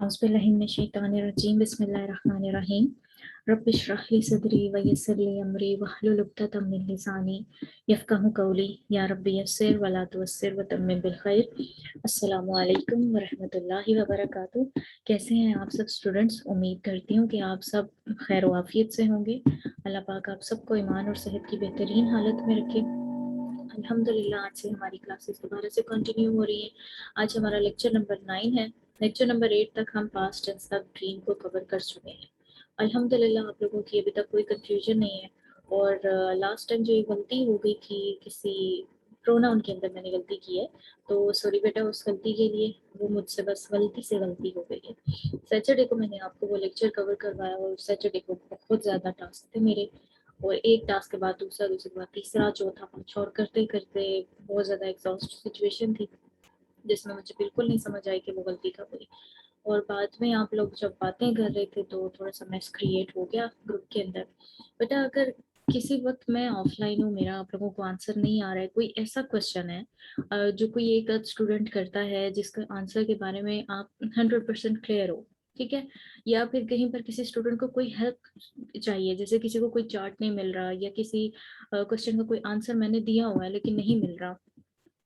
औज़ुबिल्लाहिमिनश्शैतानिर्रजीम बिस्मिल्लाहिर्रहमानिर्रहीम रब्बि इश्रह ली सदरी व यस्सिर ली अमरी वहलुल उक़दतम मिन लिसानी यफ़क़हू क़ौली या रब्बी यस्सिर व ला तुअस्सिर व तम्मिम बिल खैर। अस्सलामु अलैकुम व रहमतुल्लाहि व बरकातुहू। कैसे हैं आप सब स्टूडेंट्स? उम्मीद करती हूँ कि आप सब खैर व आफियत से होंगे। अल्लाह पाक आप सबको ईमान और सेहत की बेहतरीन हालत में रखे। अल्हम्दुलिल्लाह आज से हमारी क्लासेस दोबारा से कंटिन्यू हो रही हैं। आज हमारा लेक्चर नंबर 9 है। लेक्चर नंबर 8 तक हम पास्ट टेंस तक ड्रीम को कवर कर चुके हैं। अल्हम्दुलिल्लाह आप लोगों की अभी तक कोई कंफ्यूजन नहीं है। और लास्ट टाइम जो ये गलती हो गई थी, किसी प्रोनाउन के अंदर मैंने गलती की है, तो सॉरी बेटा उस गलती के लिए। वो मुझसे बस गलती से गलती हो गई है। सैटरडे को मैंने आपको वो लेक्चर कवर करवाया और सैटरडे को बहुत ज़्यादा टास्क थे मेरे, और एक टास्क के बाद दूसरा, दूसरे के बाद तीसरा, चौथा, पाँचवा, और करते करते बहुत ज़्यादा एग्जॉस्ट सिचुएशन थी जिसमें मुझे बिल्कुल नहीं समझ आई कि वो गलती कब हुई। और बाद में आप लोग जब बातें कर रहे थे तो थोड़ा सा मैस क्रिएट हो गया ग्रुप के अंदर। बेटा अगर किसी वक्त मैं ऑफलाइन हूँ, मेरा आप लोगों को आंसर नहीं आ रहा है, कोई ऐसा क्वेश्चन है जो कोई एक स्टूडेंट करता है जिसका आंसर के बारे में आप 100% क्लियर हो, ठीक है, या फिर कहीं पर किसी स्टूडेंट को कोई हेल्प चाहिए, जैसे किसी को कोई चार्ट नहीं मिल रहा या किसी क्वेश्चन का कोई आंसर मैंने दिया हुआ है लेकिन नहीं मिल रहा,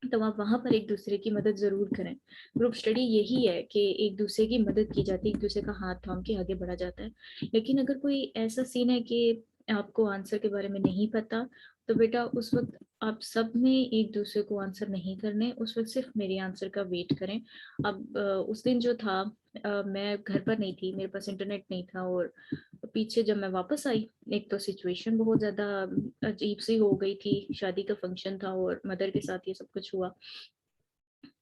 तो आप वहाँ पर एक दूसरे की मदद ज़रूर करें। ग्रुप स्टडी यही है कि एक दूसरे की मदद की जाती है, एक दूसरे का हाथ थाम के आगे बढ़ा जाता है। लेकिन अगर कोई ऐसा सीन है कि आपको आंसर के बारे में नहीं पता, तो बेटा उस वक्त आप सब में एक दूसरे को आंसर नहीं करने, उस वक्त सिर्फ मेरे आंसर का वेट करें। अब उस दिन जो था, मैं घर पर नहीं थी, मेरे पास इंटरनेट नहीं था, और पीछे जब मैं वापस आई, एक तो सिचुएशन बहुत ज़्यादा अजीब सी हो गई थी, शादी का फंक्शन था और मदर के साथ ये सब कुछ हुआ,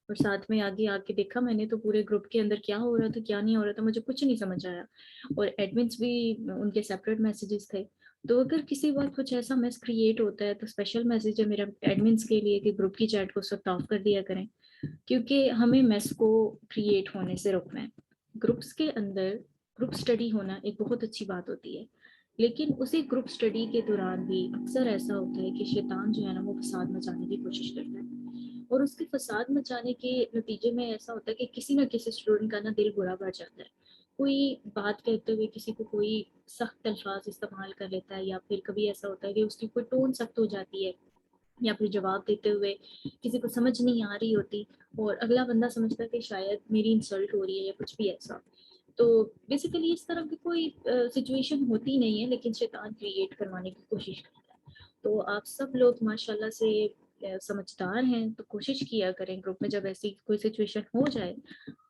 और साथ में आगे आके देखा मैंने तो पूरे ग्रुप के अंदर क्या हो रहा था क्या नहीं हो रहा था मुझे कुछ नहीं समझ आया, और एडमिन्स भी उनके सेपरेट मैसेजेस थे। तो अगर किसी वक्त कुछ ऐसा मैस क्रिएट होता है तो स्पेशल मैसेज है मेरा एडमिन्स के लिए कि ग्रुप की चैट को उस वक्त ऑफ कर दिया करें, क्योंकि हमें मैस को क्रिएट होने से रोकना है। ग्रुप्स के अंदर ग्रुप स्टडी होना एक बहुत अच्छी बात होती है, लेकिन उसी ग्रुप स्टडी के दौरान भी अक्सर ऐसा होता है कि शैतान जो है ना वो फसाद मचाने की कोशिश करता है, और उसके फसाद मचाने के नतीजे में ऐसा होता है कि किसी ना किसी स्टूडेंट का ना दिल बुरा पड़ जाता है। कोई बात कहते हुए किसी को कोई सख्त अल्फाज इस्तेमाल कर लेता है, या फिर कभी ऐसा होता है कि उसकी कोई टोन सख्त हो जाती है, या फिर जवाब देते हुए किसी को समझ नहीं आ रही होती, और अगला बंदा समझता है कि शायद मेरी इंसल्ट हो रही है या कुछ भी ऐसा। तो बेसिकली इस तरह की कोई सिचुएशन होती नहीं है, लेकिन शैतान क्रिएट करवाने की कोशिश करता है। तो आप सब लोग माशाल्लाह से समझदार हैं, तो कोशिश किया करें ग्रुप में जब ऐसी कोई सिचुएशन हो जाए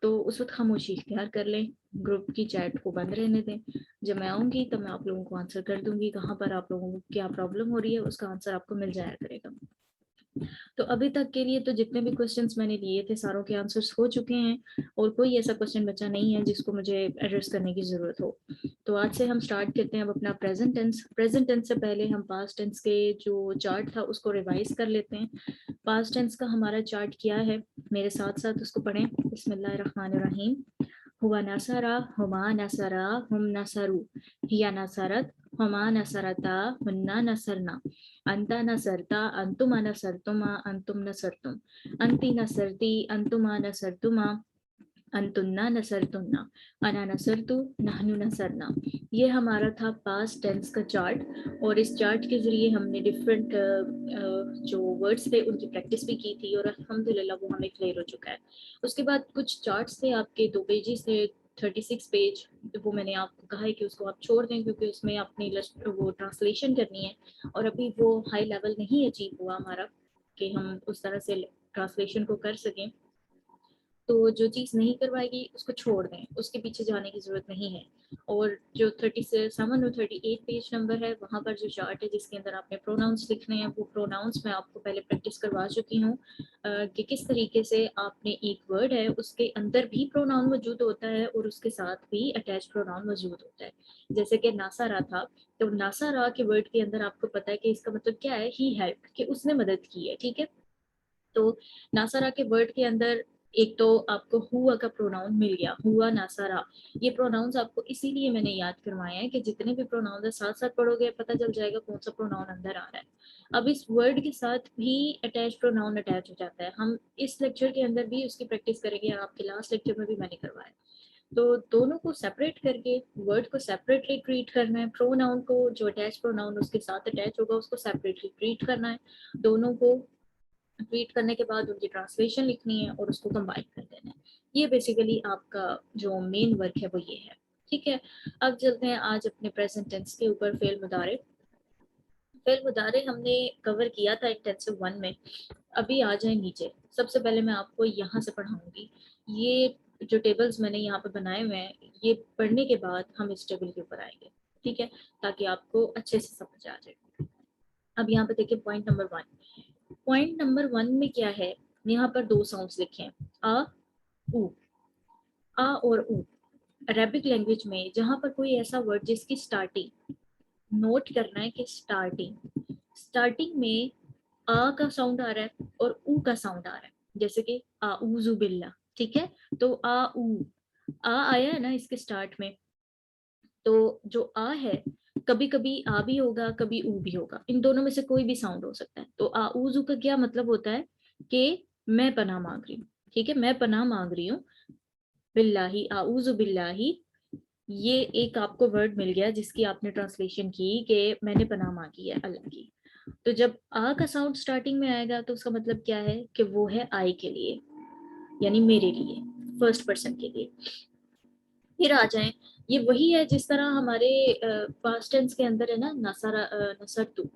तो उस वक्त खामोशी इख्तियार कर लें, ग्रुप की चैट को बंद रहने दें। जब मैं आऊँगी तब मैं आप लोगों को आंसर कर दूंगी, कहाँ पर आप लोगों को क्या प्रॉब्लम हो रही है उसका आंसर आपको मिल जाया करेगा। तो अभी तक के लिए तो जितने भी क्वेश्चंस मैंने लिए थे सारों के आंसर्स हो चुके हैं, और कोई ऐसा क्वेश्चन बचा नहीं है जिसको मुझे एड्रेस करने की ज़रूरत हो। तो आज से हम स्टार्ट करते हैं अब अपना प्रेजेंट टेंस। प्रेजेंट टेंस से पहले हम पास्ट टेंस के जो चार्ट था उसको रिवाइज कर लेते हैं। पास्ट टेंस का हमारा चार्ट क्या है, मेरे साथ साथ उसको पढ़ें। बिस्मिल्लाहिर्रहमानिर्रहीम। हुआ नसरा, हुमा नसरा, हुम नसरू, हिया नसरत, हुमा नसरता, हुन्ना नसरना, अंता नसरता, अंतुमा नसरतुमा, अंतुम नसरतुम, अंती नसरती, अंतुमा नसरतुमा, अंतुन्ना नसरतुन्ना, अना नसरतु, नहनु नसरना। ये हमारा था पास्ट टेंस का चार्ट, और इस चार्ट के ज़रिए हमने डिफरेंट जो वर्ड्स थे उनकी प्रैक्टिस भी की थी, और अल्हम्दुलिल्लाह वो हमें क्लियर हो चुका है। उसके बाद कुछ चार्ट्स थे आपके 2 पेजेस थे, 36 पेज, वो मैंने आपको कहा है कि उसको आप छोड़ दें क्योंकि उसमें अपनी वो ट्रांसलेशन करनी है, और अभी वो हाई लेवल नहीं अचीव हुआ हमारा कि हम उस तरह से ट्रांसलेशन को कर सकें। तो जो चीज़ नहीं करवाएगी उसको छोड़ दें, उसके पीछे जाने की ज़रूरत नहीं है। और जो 37 और 38 पेज नंबर है वहाँ पर जो चार्ट है जिसके अंदर आपने प्रोनाउंस लिखने हैं, वो प्रोनाउंस मैं आपको पहले प्रैक्टिस करवा चुकी हूँ कि किस तरीके से आपने एक वर्ड है उसके अंदर भी प्रोनाउन मौजूद होता है और उसके साथ भी अटैच प्रोनाउन मौजूद होता है। जैसे कि नासारा था, तो नासारा के वर्ड के अंदर आपको पता है कि इसका मतलब क्या है, ही हेल्प, कि उसने मदद की है, ठीक है। तो नासारा के वर्ड के अंदर एक तो आपको हुआ का प्रोनाउन मिल गया, हुआ नासारा। ये प्रोनाउंस आपको इसीलिए मैंने याद करवाया है कि जितने भी प्रोनाउंस है साथ साथ पढ़ोगे पता चल जाएगा कौन सा प्रोनाउन अंदर आ रहा है। अब इस वर्ड के साथ भी अटैच प्रोनाउन अटैच हो जाता है, हम इस लेक्चर के अंदर भी उसकी प्रैक्टिस करेंगे और आपके लास्ट लेक्चर में भी मैंने करवाया। तो दोनों को सेपरेट करके वर्ड को सेपरेटली ट्रीट करना है, प्रोनाउन को जो अटैच प्रोनाउन उसके साथ अटैच होगा उसको सेपरेटली ट्रीट करना है, दोनों को ट्रीट करने के बाद उनकी ट्रांसलेशन लिखनी है और उसको कंबाइन कर देना है। ये बेसिकली आपका जो मेन वर्क है वो ये है। ठीक है, अब चलते हैं आज अपने प्रेजेंट टेंस के ऊपर। फेल मुदारे, फेल मुदारे हमने कवर किया था इंटेंसिव 1 में। अभी आ जाए नीचे। सबसे पहले मैं आपको यहाँ से पढ़ाऊंगी। ये जो टेबल्स मैंने यहाँ पे बनाए हुए हैं, ये पढ़ने के बाद हम इस टेबल के ऊपर आएंगे, ठीक है, ताकि आपको अच्छे से समझ आ जाए। अब यहाँ पे देखिए पॉइंट नंबर 1। पॉइंट नंबर 1 में क्या है, यहाँ पर दो साउंड्स लिखे हैं, आ ऊ। आ और ऊ अरेबिक लैंग्वेज में जहाँ पर कोई ऐसा वर्ड जिसकी स्टार्टिंग नोट करना है कि स्टार्टिंग में आ का साउंड आ रहा है और ऊ का साउंड आ रहा है, जैसे कि आऊज़ु बिल्ला, ठीक है। तो आ ऊ, आ आया है ना इसके स्टार्ट में, तो जो आ है कभी कभी आ भी होगा कभी ऊ भी होगा, इन दोनों में से कोई भी साउंड हो सकता है। तो आऊज़ु का क्या मतलब होता है कि मैं पनाह मांग रही हूँ, ठीक है, मैं पनाह मांग रही हूँ। बिल्लाही, आऊज़ु बिल्लाही, ये एक आपको वर्ड मिल गया जिसकी आपने ट्रांसलेशन की कि मैंने पनाह मांगी है अल्लाह की। तो जब आ का साउंड स्टार्टिंग में आएगा तो उसका मतलब क्या है कि वो है आई के लिए, यानी मेरे लिए, फर्स्ट पर्सन के लिए। फिर आ जाए, ये वही है जिस तरह हमारे पास्ट टेंस के अंदर है ना, नसरा नसरतु,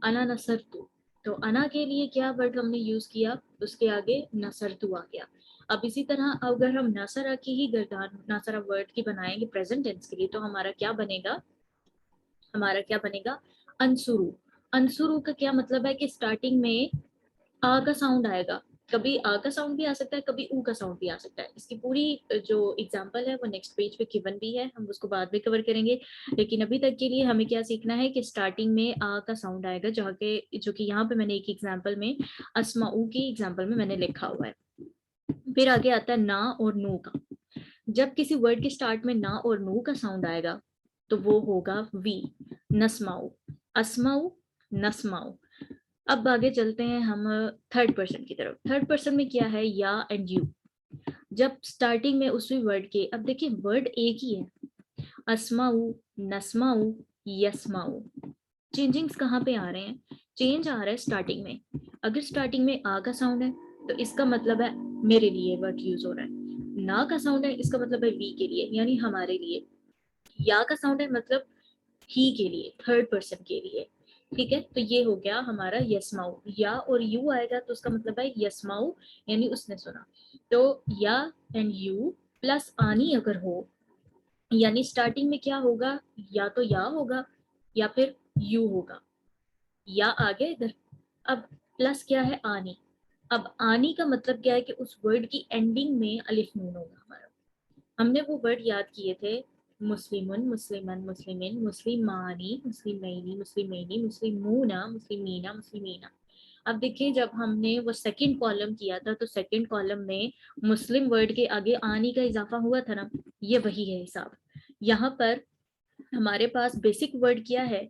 अना नसरतु। तो अना के लिए क्या वर्ड हमने यूज किया, उसके आगे नसरतु आ गया। अब इसी तरह अगर हम नसरा की ही गर्दान नसरा वर्ड की बनाएंगे प्रेजेंट टेंस के लिए, तो हमारा क्या बनेगा, हमारा क्या बनेगा, अंसुरु। अंसुरु का क्या मतलब है कि स्टार्टिंग में आ का साउंड आएगा, कभी आ का साउंड भी आ सकता है कभी ऊ का साउंड भी आ सकता है। इसकी पूरी जो एग्जांपल है वो नेक्स्ट पेज पे गिवन भी है, हम उसको बाद में कवर करेंगे। लेकिन अभी तक के लिए हमें क्या सीखना है कि स्टार्टिंग में आ का साउंड आएगा, जहाँ के जो कि यहाँ पे मैंने एक एग्जाम्पल में अस्माऊ की एग्जाम्पल में मैंने लिखा हुआ है। फिर आगे आता है ना और नू का। जब किसी वर्ड के स्टार्ट में ना और नू का साउंड आएगा तो वो होगा वी, नस्माऊ, अस्माऊ, नस्माऊ। अब आगे चलते हैं हम थर्ड पर्सन की तरफ। थर्ड पर्सन में क्या है, या एंड यू। जब स्टार्टिंग में उसी वर्ड के, अब देखिए वर्ड एक ही है, अस्माऊ, नस्माऊ, यस्माऊ। चेंजिंग्स कहाँ पे आ रहे हैं, चेंज आ रहा है स्टार्टिंग में। अगर स्टार्टिंग में आ का साउंड है तो इसका मतलब है मेरे लिए वर्ड यूज हो रहा है। ना का साउंड है इसका मतलब है वी के लिए, यानी हमारे लिए। या का साउंड है मतलब ही के लिए, थर्ड पर्सन के लिए। ठीक है, तो ये हो गया हमारा यस्माऊ। या और यू आएगा तो उसका मतलब है यस्माऊ, यानी उसने सुना। तो या एंड यू प्लस आनी अगर हो, यानी स्टार्टिंग में क्या होगा, या तो या होगा या फिर यू होगा, या आगे इधर। अब प्लस क्या है, आनी। अब आनी का मतलब क्या है कि उस वर्ड की एंडिंग में अलिफ नून होगा हमारा। हमने वो वर्ड याद किए थे, मुस्लिमुन, मुस्लिमन, मुस्लिमिन, मुस्लिमानी, मुस्लिमैनी, मुस्लिमैनी, मुस्लिमूना, मुस्लिमीना, मुस्लिमीना। अब देखिए जब हमने वो सेकंड कॉलम किया था तो सेकंड कॉलम में मुस्लिम वर्ड के आगे आनी का इजाफा हुआ था ना, ये वही है हिसाब। यहाँ पर हमारे पास बेसिक वर्ड क्या है,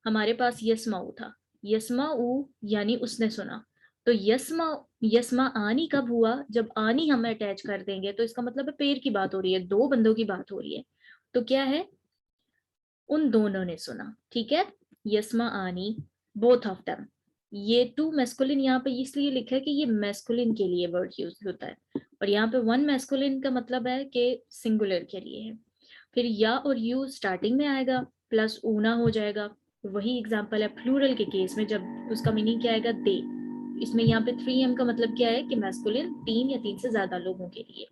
हमारे पास यस्माऊ था, यस्माऊ यानी उसने सुना। तो यस्मा, यस्मा आनी कब हुआ, जब आनी हम अटैच कर देंगे तो इसका मतलब है पेड़ की बात हो रही है, दो बंदों की बात हो रही है। तो क्या है, उन दोनों ने सुना, ठीक है। यस्मा आनी, बोथ ऑफ देम। ये टू मैस्कुलिन यहाँ पे इसलिए लिखा है कि ये मैस्कुलिन के लिए वर्ड यूज होता है, और यहाँ पे वन मैस्कुलिन का मतलब है कि सिंगुलर के लिए है। फिर या और यू स्टार्टिंग में आएगा, प्लस ऊना हो जाएगा। वही एग्जाम्पल है प्लूरल के केस में, जब उसका मीनिंग क्या आएगा, दे। इसमें यहाँ पे 3M का मतलब क्या है कि मैस्कुलिन, तीन या तीन से ज्यादा लोगों के लिए।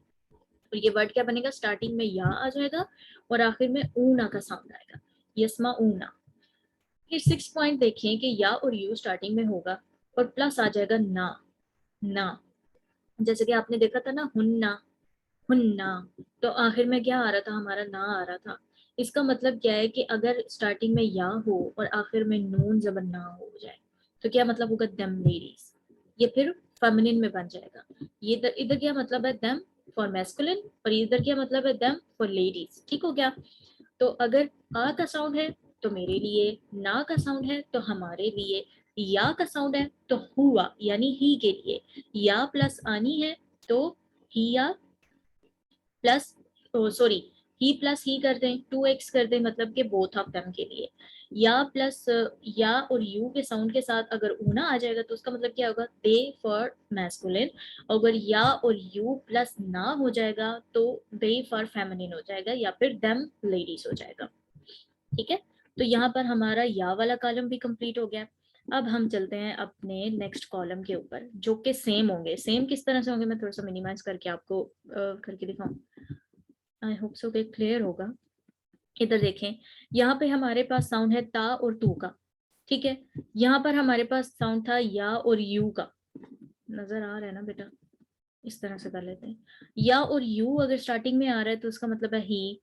तो ये वर्ड क्या बनेगा, स्टार्टिंग में या आ जाएगा और आखिर में ऊना का साउंड आएगा, यस्मा ऊना। फिर 6 पॉइंट देखें कि या और यू स्टार्टिंग में होगा और प्लस आ जाएगा ना, ना। जैसे कि आपने देखा था ना, हुन्ना, हुन्ना। तो आखिर में क्या आ रहा था, हमारा ना आ रहा था। इसका मतलब क्या है कि अगर स्टार्टिंग में या हो और आखिर में नून जबर ना हो जाए तो क्या मतलब होगा, दम लेडीज। ये फिर फेमिनिन में बन जाएगा। ये इधर इधर क्या मतलब है, दम फॉर मैस्कुलिन, और इधर क्या मतलब है, दम फॉर लेडीज। ठीक हो गया। तो अगर आ का साउंड है तो मेरे लिए, ना का साउंड है तो हमारे लिए, या का साउंड है तो हुआ यानी ही के लिए, या प्लस आनी है तो हिया प्लस सॉरी, ही प्लस ही कर दें, 2x कर दें, मतलब कि बोथ ऑफ देम के लिए। या प्लस या और यू के साउंड के साथ अगर ऊना आ जाएगा तो उसका मतलब क्या होगा, दे फॉर मैस्कुलिन। अगर या और यू प्लस ना हो जाएगा तो दे फॉर फेमिनिन हो जाएगा, या फिर देम लेडीज हो जाएगा। ठीक है, तो यहाँ पर हमारा या वाला कॉलम भी कंप्लीट हो गया। अब हम चलते हैं अपने नेक्स्ट कॉलम के ऊपर, जो कि सेम होंगे। सेम किस तरह से होंगे, मैं थोड़ा सा मिनिमाइज करके आपको करके दिखाऊं। आई होप सो कि क्लियर होगा। इधर देखें, यहाँ पे हमारे पास साउंड है ता और तू का। ठीक है, यहाँ पर हमारे पास साउंड था या और यू का। नजर आ रहा है ना बेटा, इस तरह से कर लेते हैं। या और यू अगर स्टार्टिंग में आ रहा है तो उसका मतलब है ही।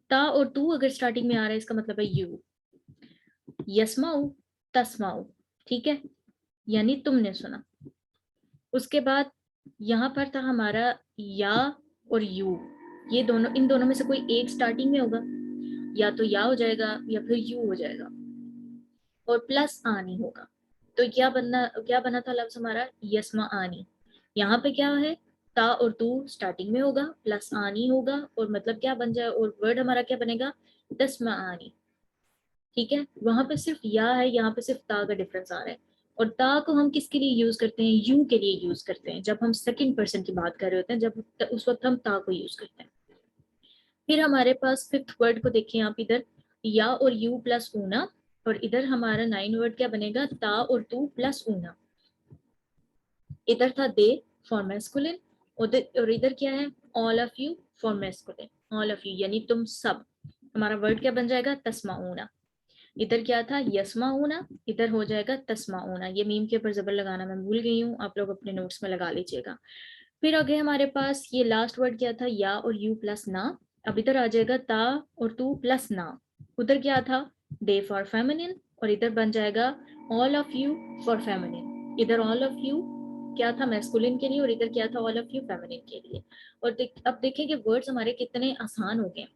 ता और तू अगर स्टार्टिंग में आ रहा है इसका मतलब है यू। यस्माऊ, तस्माऊ। ठीक है, यानी तुमने सुना। उसके बाद यहाँ पर था हमारा या और यू, ये दोनों, इन दोनों में से कोई एक स्टार्टिंग में होगा, या तो या हो जाएगा या फिर यू हो जाएगा, और प्लस आनी होगा। तो क्या बना था लफ्ज हमारा, यस्मा आनी। यहाँ पे क्या है, ता और तू स्टार्टिंग में होगा, प्लस आनी होगा, और मतलब क्या बन जाए, और वर्ड हमारा क्या बनेगा, तस्मा आनी। ठीक है, वहां पे सिर्फ या है, यहाँ पे सिर्फ ता का डिफरेंस आ रहा है। और ता को हम किसके लिए यूज करते हैं, यू के लिए यूज करते हैं, जब हम सेकंड पर्सन की बात कर रहे होते हैं, जब उस वक्त हम ता को यूज करते हैं। फिर हमारे पास फिफ्थ वर्ड को देखिए आप इधर, या और यू प्लस ऊना, और इधर हमारा नाइन वर्ड क्या बनेगा, ता और तू प्लस ऊना। इधर था दे फॉर मैस्कुलिन, और इधर क्या है, all of you for masculine. All of you यानी तुम सब। हमारा वर्ड क्या बन जाएगा, तस्माऊना। इधर क्या था, यस्माऊना, इधर हो जाएगा तस्माऊना। ये मीम के ऊपर जबर लगाना मैं भूल गई हूँ, आप लोग अपने नोट्स में लगा लीजिएगा। फिर आगे हमारे पास ये लास्ट वर्ड क्या था, या और यू प्लस ना। अब इधर आ जाएगा ता और तू प्लस ना। उधर क्या था, दे फॉर फेमिनिन, और इधर बन जाएगा all of you for feminine. इधर ऑल ऑफ यू क्या था, मैस्कुलिन के लिए, और इधर क्या था, ऑल ऑफ यू फेमिनिन के लिए। और अब देखें कि वर्ड्स हमारे कितने आसान हो गए।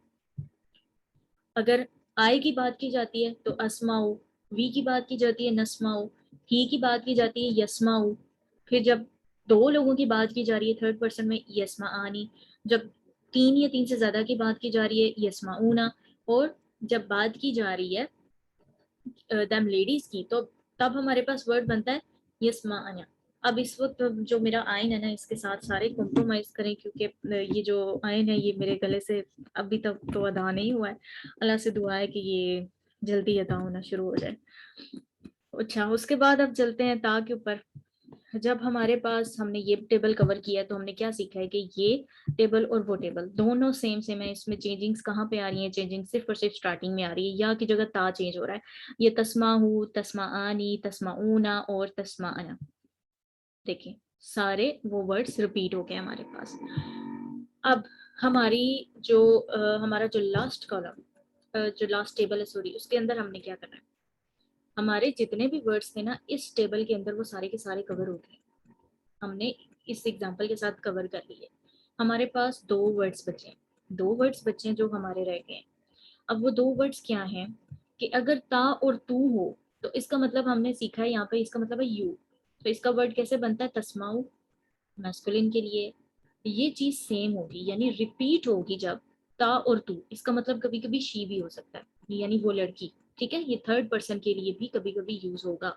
अगर आई की बात की जाती है तो अस्माऊ, वी की बात की जाती है नस्माऊ, ही की बात की जाती है यस्माऊ। फिर जब दो लोगों की बात की जा रही है थर्ड पर्सन में, यस्मा आनी। जब तीन या तीन से ज्यादा की बात की जा रही है, यस्माऊना। और जब बात की जा रही है दम लेडीज की, तो तब हमारे पास वर्ड बनता है यस्मा आना। अब इस वक्त जो मेरा आयन है ना, इसके साथ सारे कॉम्प्रोमाइज करें, क्योंकि ये जो आयन है ये मेरे गले से अभी तक तो अदा नहीं हुआ है। अल्लाह से दुआ है कि ये जल्दी अदा होना शुरू हो जाए। अच्छा, उसके बाद अब चलते हैं ता के ऊपर। जब हमारे पास हमने ये टेबल कवर किया तो हमने क्या सीखा है कि ये टेबल और वो टेबल दोनों सेम सेम है। इसमें चेंजिंग्स कहाँ पे आ रही है, चेंजिंग सिर्फ और सिर्फ स्टार्टिंग में आ रही है, या की जगह ता चेंज हो रहा है। ये तस्मा हु, तस्मा आनी, तस्मा ऊना और तस्मा अना। देखिए, सारे वो वर्ड्स रिपीट हो गए हमारे पास। अब हमारी जो हमारा जो लास्ट कॉलम, जो लास्ट टेबल है सॉरी, उसके अंदर हमने क्या करना है, हमारे जितने भी वर्ड्स थे ना इस टेबल के अंदर वो सारे के सारे कवर हो गए। हमने इस एग्जाम्पल के साथ कवर कर लिए। हमारे पास दो वर्ड्स बचे हैं, दो वर्ड्स बचे हैं जो हमारे रह गए हैं। अब वो दो वर्ड्स क्या हैं, कि अगर ता और तू हो तो इसका मतलब हमने सीखा है यहाँ पे, इसका मतलब है यू। तो इसका वर्ड कैसे बनता है, तस्माऊ, मैस्कुलिन के लिए। ये चीज सेम होगी, यानी रिपीट होगी जब ता और तू। इसका मतलब कभी कभी शी भी हो सकता है, यानी वो लड़की। ठीक है, ये थर्ड पर्सन के लिए भी कभी कभी यूज होगा।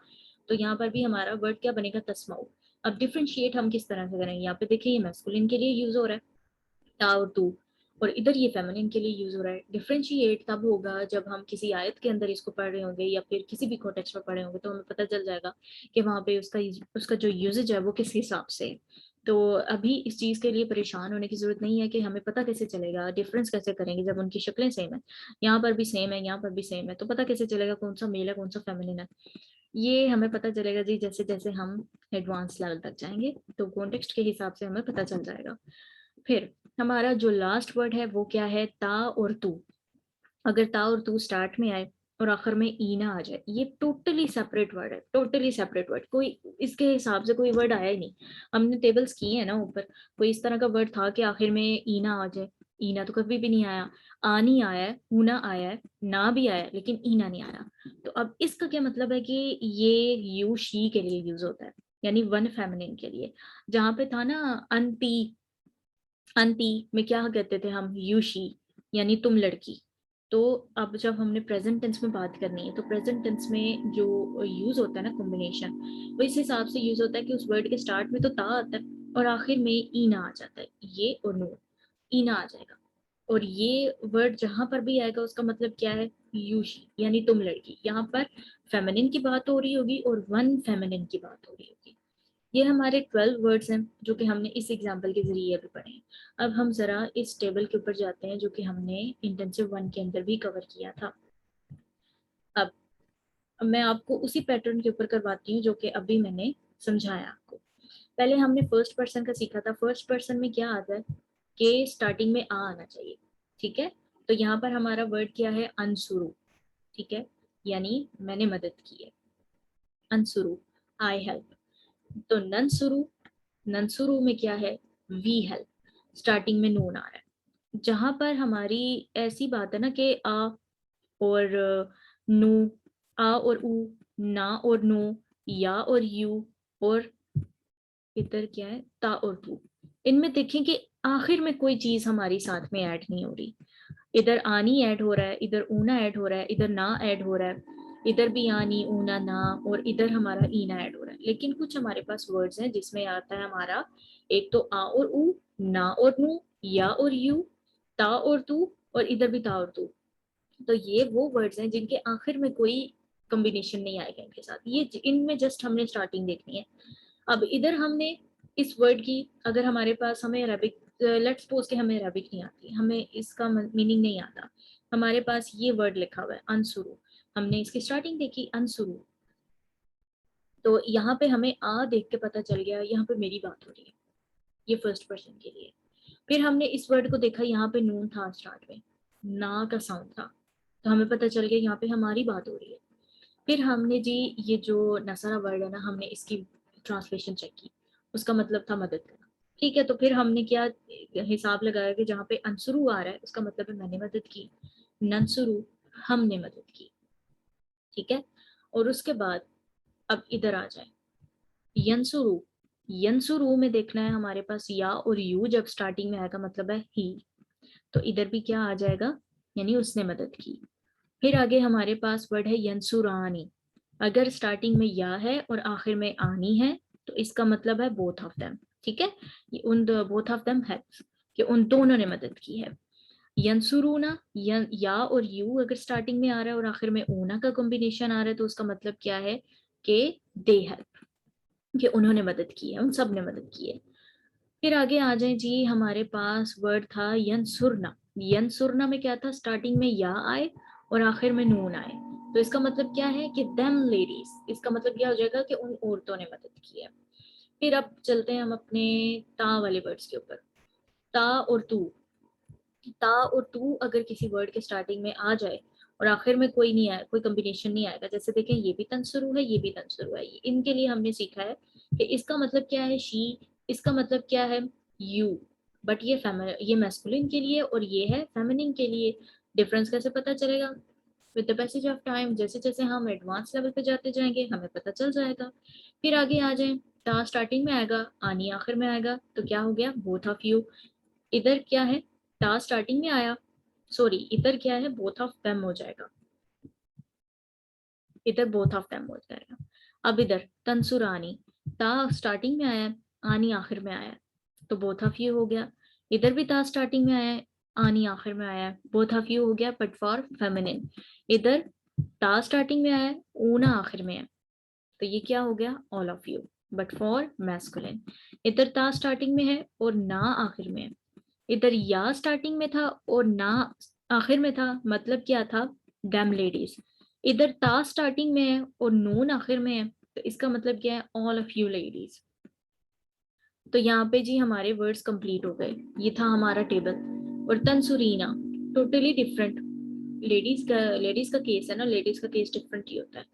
तो यहाँ पर भी हमारा वर्ड क्या बनेगा, तस्माऊ। अब डिफ्रेंशिएट हम किस तरह से करेंगे, यहाँ पे देखिए ये मैस्कुलिन के लिए यूज हो रहा है ता और तू, और इधर ये फेमिनिन के लिए यूज हो रहा है। डिफरेंशिएट तब होगा जब हम किसी आयत के अंदर इसको पढ़ रहे होंगे या फिर किसी भी कॉन्टेक्स्ट में पढ़े होंगे, तो हमें पता चल जाएगा कि वहां पे उसका उसका जो यूजेज है वो किस हिसाब से है। तो अभी इस चीज के लिए परेशान होने की जरूरत नहीं है कि हमें पता कैसे चलेगा, डिफरेंस कैसे करेंगे जब उनकी शक्लें सेम है। यहाँ पर भी सेम है, यहाँ पर भी सेम है, तो पता कैसे चलेगा कौन सा मेल है कौन सा फेमिनिन है। ये हमें पता चलेगा जी जैसे जैसे हम एडवांस लेवल तक जाएंगे, तो कॉन्टेक्स्ट के हिसाब से हमें पता चल जाएगा। फिर हमारा जो लास्ट वर्ड है वो क्या है, ता और तू। अगर ता और तू स्टार्ट में आए और आखिर में ई ना आ जाए, ये टोटली सेपरेट वर्ड है, टोटली सेपरेट वर्ड। कोई इसके हिसाब से कोई वर्ड आया ही नहीं। हमने टेबल्स किए हैं ना ऊपर, कोई इस तरह का वर्ड था कि आखिर में ई ना आ जाए। ईना तो कभी भी नहीं आया। आनी आया है, ऊना आया है, ना भी आया है, लेकिन ईना नहीं आया। तो अब इसका क्या मतलब है कि ये यू शी के लिए यूज होता है, यानी वन फेमिनिन के लिए। जहां पे था ना अनती, अंती में क्या कहते थे हम, यूशी यानी तुम लड़की। तो अब जब हमने प्रेजेंट टेंस में बात करनी है तो प्रेजेंट टेंस में जो यूज होता है ना कॉम्बिनेशन, वो इस हिसाब से यूज होता है कि उस वर्ड के स्टार्ट में तो ता आता है और आखिर में ईना आ जाता है, ये और नो, ईना आ जाएगा। और ये वर्ड जहां पर भी आएगा उसका मतलब क्या है, यूशी यानी तुम लड़की। यहाँ पर फेमिनिन की बात हो रही होगी और वन फेमिनिन की बात हो रही होगी। ये हमारे 12 वर्ड्स हैं जो कि हमने इस एग्जाम्पल के जरिए अभी पढ़े हैं। अब हम जरा इस टेबल के ऊपर जाते हैं जो कि हमने इंटेंसिव 1 के अंदर भी कवर किया था। अब मैं आपको उसी पैटर्न के ऊपर करवाती हूँ जो कि अभी मैंने समझाया आपको। पहले हमने फर्स्ट पर्सन का सीखा था। फर्स्ट पर्सन में क्या आता है कि स्टार्टिंग में आ आना चाहिए, ठीक है। तो यहाँ पर हमारा वर्ड क्या है, अनसुरु, ठीक है, यानी मैंने मदद की है, अनसुरु, आई हेल्प। तो ननसुरु, ननसुरु में क्या है, वी हेल्प, स्टार्टिंग में नून आ रहा है। जहां पर हमारी ऐसी बात है ना कि आ और नू, आ और ऊ, ना और नो, या और यू, और इधर क्या है ता और तू, इनमें देखें कि आखिर में कोई चीज हमारी साथ में ऐड नहीं हो रही। इधर आनी ऐड हो रहा है, इधर ऊना ऐड हो रहा है, इधर ना ऐड हो रहा है, इधर भी आनी ऊना ना, और इधर हमारा ईना ऐड हो रहा है। लेकिन कुछ हमारे पास वर्ड्स हैं जिसमें आता है हमारा एक तो आ और ऊ, ना और नू, या और यू, ता और तू, और इधर भी ता और तू। तो ये वो वर्ड्स हैं जिनके आखिर में कोई कॉम्बिनेशन नहीं आएगा इनके साथ, ये इनमें जस्ट हमने स्टार्टिंग देखनी है। अब इधर हमने इस वर्ड की, अगर हमारे पास, हमें अरबिक, लेट्स सपोज कि हमें अरबिक नहीं आती, हमें इसका मीनिंग नहीं आता, हमारे पास ये वर्ड लिखा हुआ है अनसुरु, हमने इसकी स्टार्टिंग देखी अनसुरु, तो यहाँ पे हमें आ देख के पता चल गया यहाँ पे मेरी बात हो रही है, ये फर्स्ट पर्सन के लिए। फिर हमने इस वर्ड को देखा, यहाँ पे नून था स्टार्ट में, ना का साउंड था, तो हमें पता चल गया यहाँ पे हमारी बात हो रही है। फिर हमने जी ये जो नसारा वर्ड है ना, हमने इसकी ट्रांसलेशन चेक की, उसका मतलब था मदद करना, ठीक है। तो फिर हमने क्या हिसाब लगाया कि जहाँ पे अनसुरु आ रहा है उसका मतलब है मैंने मदद की, ननसुरु हमने मदद की, ठीक है। और उसके बाद अब इधर आ जाए, यंसुरु, यंसुरु में देखना है हमारे पास या और यू जब स्टार्टिंग में आएगा मतलब है ही, तो इधर भी क्या आ जाएगा, यानी उसने मदद की। फिर आगे हमारे पास वर्ड है यंसुरानी, अगर स्टार्टिंग में या है और आखिर में आनी है तो इसका मतलब है बोथ ऑफ देम, ठीक है, ये उन बोथ ऑफ देम है कि उन दोनों ने मदद की है। यंसुरूना, या और यू अगर स्टार्टिंग में आ रहा है और आखिर में ऊना का कॉम्बिनेशन आ रहा है तो उसका मतलब क्या है कि दे हेल्प, कि उन्होंने मदद की है, उन सब ने मदद की है। फिर आगे आ जाए जी, हमारे पास वर्ड था यंसुरना, यंसुरना में क्या था, स्टार्टिंग में या आए और आखिर में नून आए, तो इसका मतलब क्या है कि देम लेडीज, इसका मतलब क्या हो जाएगा कि उन औरतों ने मदद की है। फिर अब चलते हैं हम अपने ता वाले वर्ड्स के ऊपर, ता और तू, ता और तू अगर किसी वर्ड के स्टार्टिंग में आ जाए और आखिर में कोई नहीं आया, कोई कॉम्बिनेशन नहीं आएगा, जैसे देखें ये भी तंसुरु है, ये भी तंसुरु है, इनके लिए हमने सीखा है कि इसका मतलब क्या है शी, इसका मतलब क्या है यू, बट ये मैस्कुलिन के लिए और ये है फेमिनिन के लिए। डिफरेंस कैसे पता चलेगा, with the passage of time, जैसे जैसे हम एडवांस लेवल पे जाते जाएंगे हमें पता चल जाएगा। फिर आगे आ जाए, ता स्टार्टिंग में आएगा, आनी आखिर में आएगा, तो क्या हो गया, बोथ ऑफ यू। इधर क्या है, ता स्टार्टिंग में आया, सॉरी इधर क्या है, बोथ ऑफ देम हो जाएगा, इधर बोथ ऑफ देम हो जाएगा। अब इधर तंसुरानी, ता स्टार्टिंग में आया, आनी आखिर में आया, तो बोथ ऑफ यू हो गया। इधर भी ता स्टार्टिंग में आया, आनी आखिर में आया, बोथ ऑफ यू हो गया बट फॉर फेमिनिन। इधर ता स्टार्टिंग में आया, ऊना आखिर में है, तो ये क्या हो गया, all of you but for masculine. इधर ता स्टार्टिंग में है और ना आखिर में है, इधर या स्टार्टिंग में था और ना आखिर में था, मतलब क्या था, डैम लेडीज। इधर ता स्टार्टिंग में है और नून आखिर में है, तो इसका मतलब क्या है, ऑल ऑफ यू लेडीज। तो यहाँ पे जी हमारे वर्ड्स कंप्लीट हो गए, ये था हमारा टेबल। और तंसुरीना टोटली डिफरेंट, लेडीज का केस है ना, लेडीज का केस डिफरेंट ही होता है।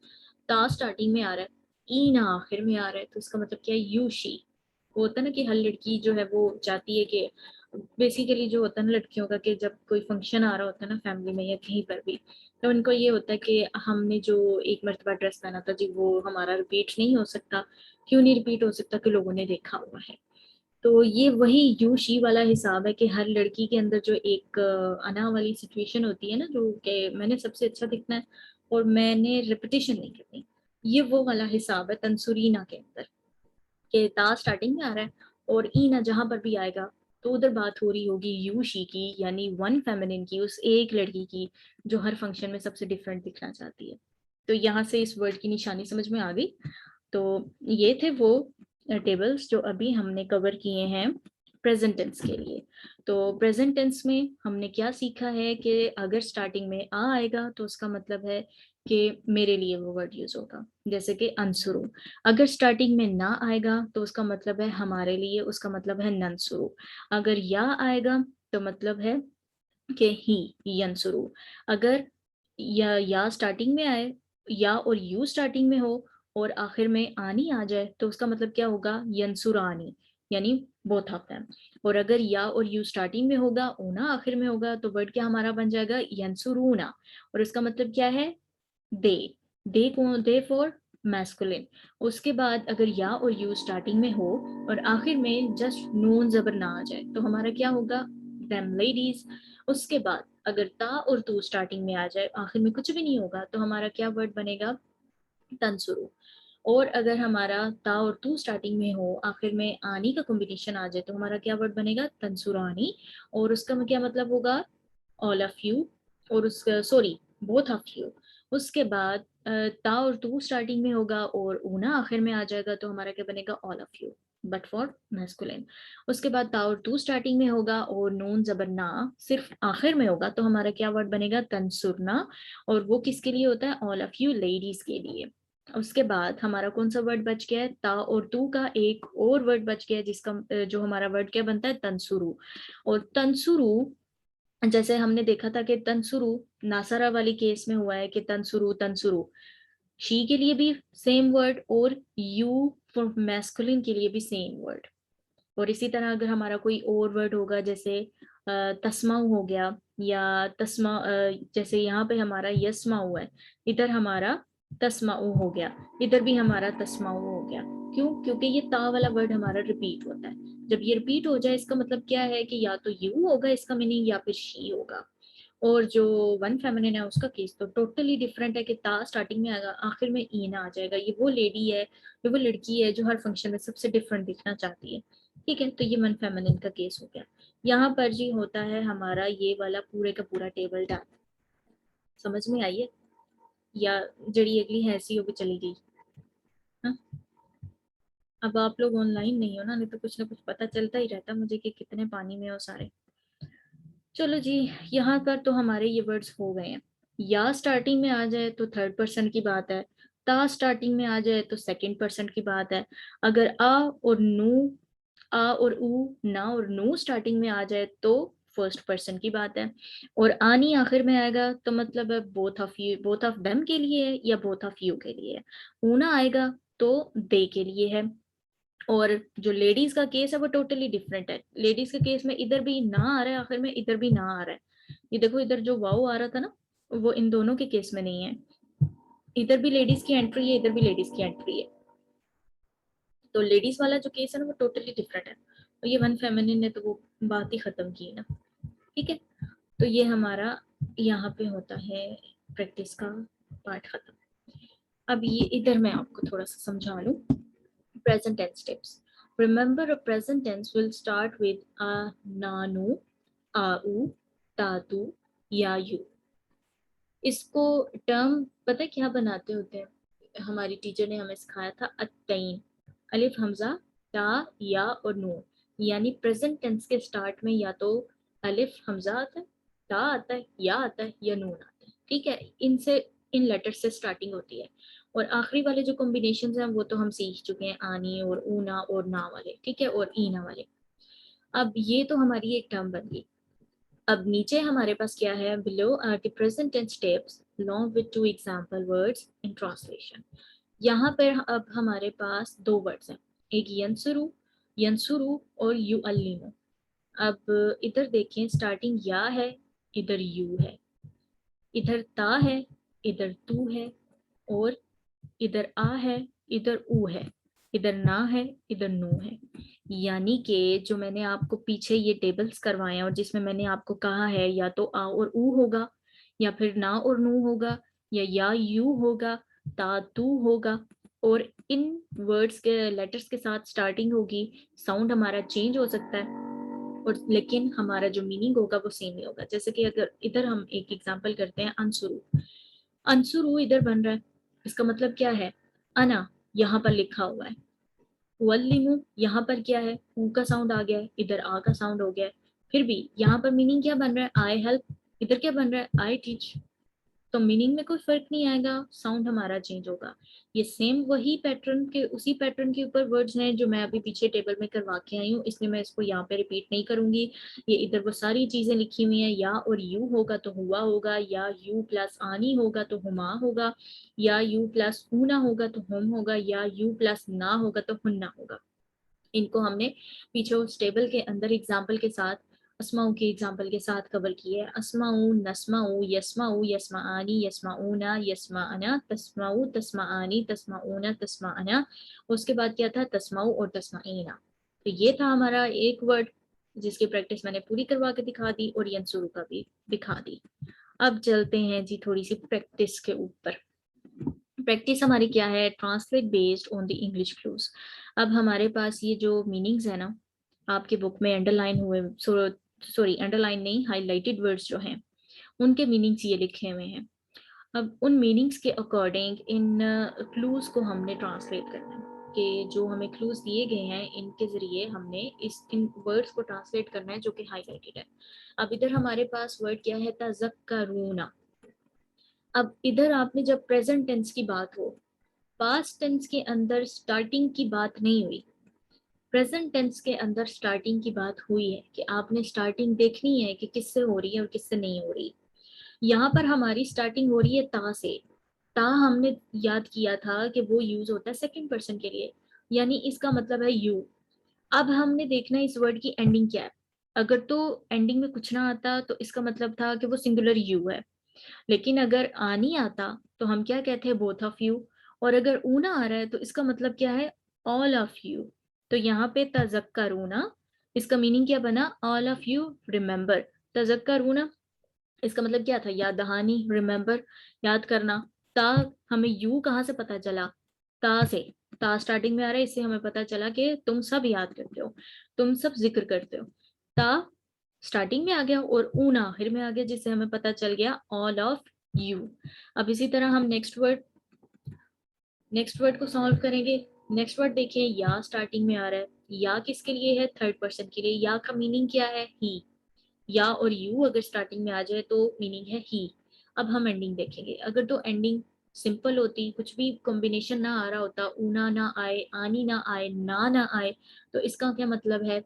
ता स्टार्टिंग में आ रहा है, ईना आखिर में आ रहा है, तो इसका मतलब क्या है, यू शी। वो होता है ना कि हर लड़की जो है वो चाहती है कि, बेसिकली जो होता है ना लड़कियों का, कि जब कोई फंक्शन आ रहा होता है ना फैमिली में या कहीं पर भी, तो उनको ये होता है कि हमने जो एक मर्तबा ड्रेस पहना था जी वो हमारा रिपीट नहीं हो सकता। क्यों नहीं रिपीट हो सकता, कि लोगों ने देखा हुआ है। तो ये वही यू शी वाला हिसाब है कि हर लड़की के अंदर जो एक अना वाली सिचुएशन होती है ना, जो कि मैंने सबसे अच्छा दिखना है और मैंने रिपीटेशन नहीं करनी, ये वो वाला हिसाब है तंसुरीना के अंदर, कि ता स्टार्टिंग में आ रहा है और ईना जहां पर भी आएगा तो उधर बात हो रही होगी यू शी की, यानी वन फेमिनिन की, उस एक लड़की की जो हर फंक्शन में सबसे डिफरेंट दिखना चाहती है। तो यहाँ से इस वर्ड की निशानी समझ में आ गई। तो ये थे वो टेबल्स जो अभी हमने कवर किए हैं प्रेजेंट टेंस के लिए। तो प्रेजेंट टेंस में हमने क्या सीखा है कि अगर स्टार्टिंग में आ आएगा तो उसका मतलब है कि मेरे लिए वो वर्ड यूज होगा, जैसे कि अंसुरु। अगर स्टार्टिंग में ना आएगा तो उसका मतलब है हमारे लिए, उसका मतलब है नंसुरु। अगर या आएगा तो मतलब है कि ही यंसुरु। अगर या स्टार्टिंग में आए, या और यू स्टार्टिंग में हो और आखिर में आनी आ जाए तो उसका मतलब क्या होगा, यंसुरानी, यानी बोथ ऑफ देम। और अगर या और यू स्टार्टिंग में होगा, ऊना आखिर में होगा, तो वर्ड क्या हमारा बन जाएगा, यंसुरूना। और इसका मतलब क्या है, दे। दे कौन, दे फॉर मैस्कुलिन। उसके बाद अगर या और यू स्टार्टिंग में हो और आखिर में जस्ट नून जबर ना आ जाए तो हमारा क्या होगा, देम लेडीज। उसके बाद अगर ता और तू स्टार्टिंग में आ जाए, आखिर में कुछ भी नहीं होगा, तो हमारा क्या वर्ड बनेगा, तंसुरु। और अगर हमारा ता और तू स्टार्टिंग में हो, आखिर में आनी का कॉम्बिनेशन आ जाए, तो हमारा क्या वर्ड बनेगा, तंसुरानी। और उसका क्या मतलब होगा, ऑल ऑफ यू। और उसका सॉरी, बोथ ऑफ यू। उसके बाद ता और तू स्टार्टिंग में होगा और ऊना आखिर में आ जाएगा, तो हमारा क्या बनेगा, all of you, but for masculine. उसके बाद ता और तू स्टार्टिंग में होगा और नून जबर ना सिर्फ आखिर में होगा, तो हमारा क्या वर्ड बनेगा, तंसुरना। और वो किसके लिए होता है, ऑल ऑफ यू लेडीज के लिए। उसके बाद हमारा कौन सा वर्ड बच गया है, ता और तू का एक और वर्ड बच गया है, जिसका जो हमारा वर्ड क्या बनता है, तंसुरु। और तंसुरु, जैसे हमने देखा था कि तंसुरु नासारा वाली केस में हुआ है कि तंसुरु तंसुरु, शी के लिए भी सेम वर्ड और यू फॉर मैस्कुलिन के लिए भी सेम वर्ड। और इसी तरह अगर हमारा कोई और वर्ड होगा, जैसे तस्माऊ हो गया, या तस्मा जैसे यहाँ पे हमारा यस्माऊ है, इधर हमारा तस्माऊ हो गया, इधर भी हमारा तस्माऊ हो गया। क्यों, क्योंकि ये ता वाला वर्ड हमारा रिपीट होता है। जब ये रिपीट हो जाए इसका मतलब क्या है कि या तो यू होगा इसका मीनिंग, या फिर शी होगा। और जो वन फेमिनिन है उसका केस तो टोटली डिफरेंट है कि ता स्टार्टिंग में आएगा, आखिर में ईना आ जाएगा। ये वो लेडी है, ये वो लड़की है जो हर फंक्शन में सबसे डिफरेंट दिखना चाहती है। ठीक है, तो ये वन फेमिनिन का केस हो गया। यहाँ पर जी होता है हमारा ये वाला पूरे का पूरा टेबल डन। समझ में आई है, या जड़ी अगली है ऐसी होगी चली गई। हाँ? अब आप लोग ऑनलाइन नहीं हो नहीं तो कुछ ना कुछ पता चलता ही रहता मुझे कि कितने पानी में हो सारे। चलो जी, यहाँ पर तो हमारे ये वर्ड्स हो गए हैं। या स्टार्टिंग में आ जाए तो थर्ड पर्सन की बात है, ता स्टार्टिंग में आ जाए तो सेकंड पर्सन की बात है। अगर आ और नू, आ और ऊ, ना और नू स्टार्टिंग में आ जाए तो फर्स्ट पर्सन की बात है। और आनी आखिर में आएगा तो मतलब है both of you, both of them के लिए है या बोथ ऑफ यू के लिए है। ऊना आएगा तो दे के लिए है। और जो लेडीज का केस है वो टोटली डिफरेंट है। लेडीज के केस में इधर भी ना आ रहा है आखिर में, इधर भी ना आ रहा है। ये देखो इधर जो वाओ आ रहा था ना, वो इन दोनों के केस में नहीं है। इधर भी लेडीज की एंट्री है, इधर भी लेडीज की एंट्री है। तो लेडीज वाला जो केस है ना वो टोटली डिफरेंट है। और ये वन फेमिनिन ने तो वो बात ही खत्म की है ना। ठीक है, तो ये हमारा यहाँ पे होता है प्रैक्टिस का पार्ट खत्म। अब ये इधर मैं आपको थोड़ा सा समझा लूँ। Present tense tips. Remember, a present tense will start with a, nanu, au, tatu, या यू। इसको टर्म पता है क्या बनाते होते हैं, हमारी टीचर ने हमें सिखाया था, अतैन, अलिफ हमजा ता या और नून। यानी प्रेजेंट टेंस के स्टार्ट में या तो अलिफ हमजा आता है, ता आता है, या आता है, या नून आता है। ठीक है, इनसे इन लेटर से स्टार्टिंग होती है। और आखिरी वाले जो कॉम्बिनेशन हैं वो तो हम सीख चुके हैं, आनी और ऊना और ना वाले, ठीक है, और ईना वाले। अब ये तो हमारी एक टर्म बन गई। अब नीचे हमारे पास क्या है, below are the present tense types along with two example words in translation। यहाँ पर अब हमारे पास दो वर्ड्स हैं, एक यंसुरु, यंसुरु और यू अल्लीनो। अब इधर देखें, स्टार्टिंग या है, इधर यू है, इधर ता है, इधर तू है, और इधर आ है, इधर ऊ है। इधर ना है, इधर नू है। यानी कि जो मैंने आपको पीछे ये टेबल्स करवाए हैं और जिसमें मैंने आपको कहा है या तो आ और ऊ होगा, या फिर ना और नू होगा, या यू होगा, ता तू होगा, और इन वर्ड्स के लेटर्स के साथ स्टार्टिंग होगी, साउंड हमारा चेंज हो सकता है, और लेकिन हमारा जो मीनिंग होगा वो सेम ही होगा। जैसे कि अगर इधर हम एक एग्जांपल करते हैं, अंसुरु। अंसुरु इधर बन रहा है, इसका मतलब क्या है? अना यहाँ पर लिखा हुआ है, वल्लिमु यहाँ पर क्या है? ऊ का साउंड आ गया है, इधर आ का साउंड हो गया है। फिर भी यहाँ पर मीनिंग क्या बन रहा है? I help. इधर क्या बन रहा है? I teach. तो मीनिंग में कोई फर्क नहीं आएगा, साउंड हमारा चेंज होगा। ये सेम वही पैटर्न के, उसी पैटर्न के ऊपर वर्ड्स हैं जो मैं अभी पीछे टेबल में करवा के आई हूँ, इसलिए मैं इसको यहाँ पे रिपीट नहीं करूंगी। ये इधर वो सारी चीजें लिखी हुई हैं, या और यू होगा तो हुआ होगा, या यू प्लस आनी होगा तो हुमा होगा, या यू प्लस ऊना होगा तो हुम होगा, या यू प्लस ना होगा तो हुन्ना होगा। इनको हमने पीछे उस टेबल के अंदर एग्जाम्पल के साथ, अस्माऊ के एग्जाम्पल के साथ कवर किए है। अस्माऊ, नस्माऊ, यस्माऊ, यस्माआनी, यस्माऊना, यस्माअना, तस्माऊ, तस्माआनी, तस्माऊना, तस्माअना। उसके बाद क्या था? तस्माऊ और तस्माईना। तो ये था हमारा एक वर्ड जिसकी प्रैक्टिस मैंने पूरी करवा के दिखा दी, और यंसुरु का भी दिखा दी। अब चलते हैं जी थोड़ी सी प्रैक्टिस के ऊपर। प्रैक्टिस हमारी क्या है? Translate based on the English clues. अब हमारे पास ये जो मीनिंग्स है ना, आपके बुक में अंडरलाइन हुए, सॉरी अंडरलाइन नहीं, हाईलाइटेड वर्ड्स जो हैं उनके मीनिंग्स ये लिखे हुए हैं। अब उन मीनिंग्स के अकॉर्डिंग इन क्लूज को हमने ट्रांसलेट करना है, कि जो हमें क्लूज दिए गए हैं इनके जरिए हमने इन वर्ड्स को ट्रांसलेट करना है जो कि हाईलाइटेड है। अब इधर हमारे पास वर्ड क्या है? तज़क्करूना। अब इधर आपने जब प्रेजेंट टेंस की बात हो, पास्ट टेंस के अंदर स्टार्टिंग की बात नहीं हुई, प्रेजेंट टेंस के अंदर स्टार्टिंग की बात हुई है, कि आपने स्टार्टिंग देखनी है कि किससे हो रही है और किससे नहीं हो रही। यहाँ पर हमारी स्टार्टिंग हो रही है ता से। ता हमने याद किया था कि वो यूज होता है सेकंड पर्सन के लिए, यानी इसका मतलब है यू। अब हमने देखना है इस वर्ड की एंडिंग क्या है। अगर तो एंडिंग में कुछ ना आता तो इसका मतलब था कि वो सिंगुलर यू है, लेकिन अगर आ नहीं आता तो हम क्या कहते हैं? Both of you. और अगर ऊना आ रहा है तो इसका मतलब क्या है? All of you. तो यहाँ पे तजक्करूना, इसका मीनिंग क्या बना? All of you remember. तजक्करूना इसका मतलब क्या था? याद दहानी, रिमेम्बर, याद करना। ता हमें यू कहाँ से पता चला? ता से। ता स्टार्टिंग में आ रहा है, इससे हमें पता चला कि तुम सब याद करते हो, तुम सब जिक्र करते हो। ता स्टार्टिंग में आ गया और ऊन आखिर में आ गया, जिससे हमें पता चल गया ऑल ऑफ यू। अब इसी तरह हम नेक्स्ट वर्ड को सॉल्व करेंगे। नेक्स्ट वर्ड देखिए, या स्टार्टिंग में आ रहा है। या किसके लिए है? थर्ड पर्सन के लिए। या का मीनिंग क्या है? ही। या और यू अगर स्टार्टिंग में आ जाए तो मीनिंग है ही। अब हम एंडिंग देखेंगे। अगर तो एंडिंग सिंपल होती, कुछ भी कॉम्बिनेशन ना आ रहा होता, ऊना ना आए, आनी ना आए, ना आए, तो इसका क्या मतलब है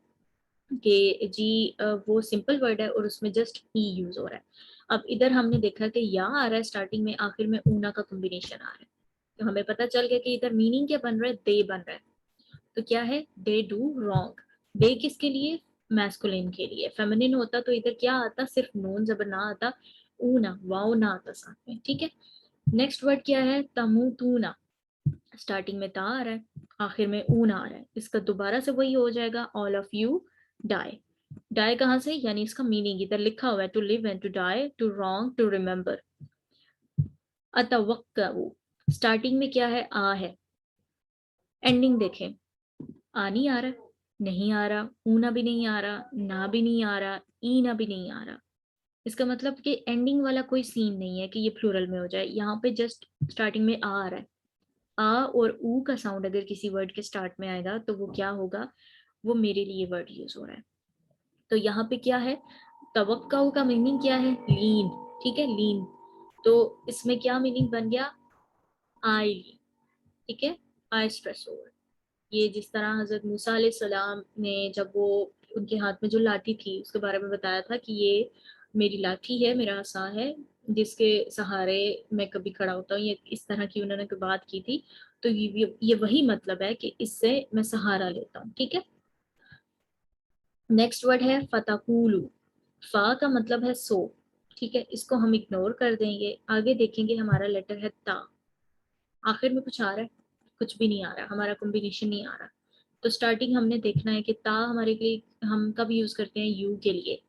कि जी वो सिंपल वर्ड है और उसमें जस्ट ई यूज हो रहा है। अब इधर हमने देखा कि या आ रहा है स्टार्टिंग में, आखिर में ऊना का कॉम्बिनेशन आ रहा है, तो हमें पता चल गया कि इधर मीनिंग क्या बन रहा है? दे बन रहा है। तो क्या है? They do wrong. दे किसके लिए? मैस्कुलिन के लिए। फेमिनिन होता तो इधर क्या आता? सिर्फ नून जबर ना आता, ऊना, वाओ ना आता साथ में। ठीक है। नेक्स्ट वर्ड क्या है? तमुतूना। स्टार्टिंग में ता आ रहा है, आखिर में ऊन आ रहा है, इसका दोबारा से वही हो जाएगा, all of you die. Die कहाँ से? यानी इसका मीनिंग इधर लिखा हुआ है, to live and to die, to wrong, to remember. अतवक्कउ, स्टार्टिंग में क्या है? आ है, एंडिंग देखें, आ नहीं आ रहा, नहीं आ रहा, ऊना भी नहीं आ रहा, ना भी नहीं आ रहा, ईना भी नहीं आ रहा। इसका मतलब कि एंडिंग वाला कोई सीन नहीं है कि ये प्लूरल में हो जाए, यहाँ पे जस्ट स्टार्टिंग में आ रहा है। आ और ऊ का साउंड अगर किसी वर्ड के स्टार्ट में आएगा तो वो क्या होगा? वो मेरे लिए वर्ड यूज हो रहा है। तो यहाँ पे क्या है? तवक्काउ का मीनिंग क्या है? लीन। ठीक है, लीन। तो इसमें क्या मीनिंग बन गया? आई लीन। ठीक है, आई स्ट्रेस ओवर। ये जिस तरह हजरत मूसा अलैहिस्सलाम ने, जब वो उनके हाथ में जो लाठी थी उसके बारे में बताया था कि ये मेरी लाठी है, मेरा आसा है, जिसके सहारे मैं कभी खड़ा होता हूँ, ये इस तरह की उन्होंने कोई बात की थी। तो ये वही मतलब है कि इससे मैं सहारा लेता हूँ। ठीक है। नेक्स्ट वर्ड है फताकूलू। फा का मतलब है सो। ठीक है, इसको हम इग्नोर कर देंगे, आगे देखेंगे। हमारा लेटर है ता, आखिर में कुछ आ रहा है, कुछ भी नहीं आ रहा, हमारा कॉम्बिनेशन नहीं आ रहा। तो स्टार्टिंग हमने देखना है कि ता हमारे लिए हम कब यूज करते हैं, यू के लिए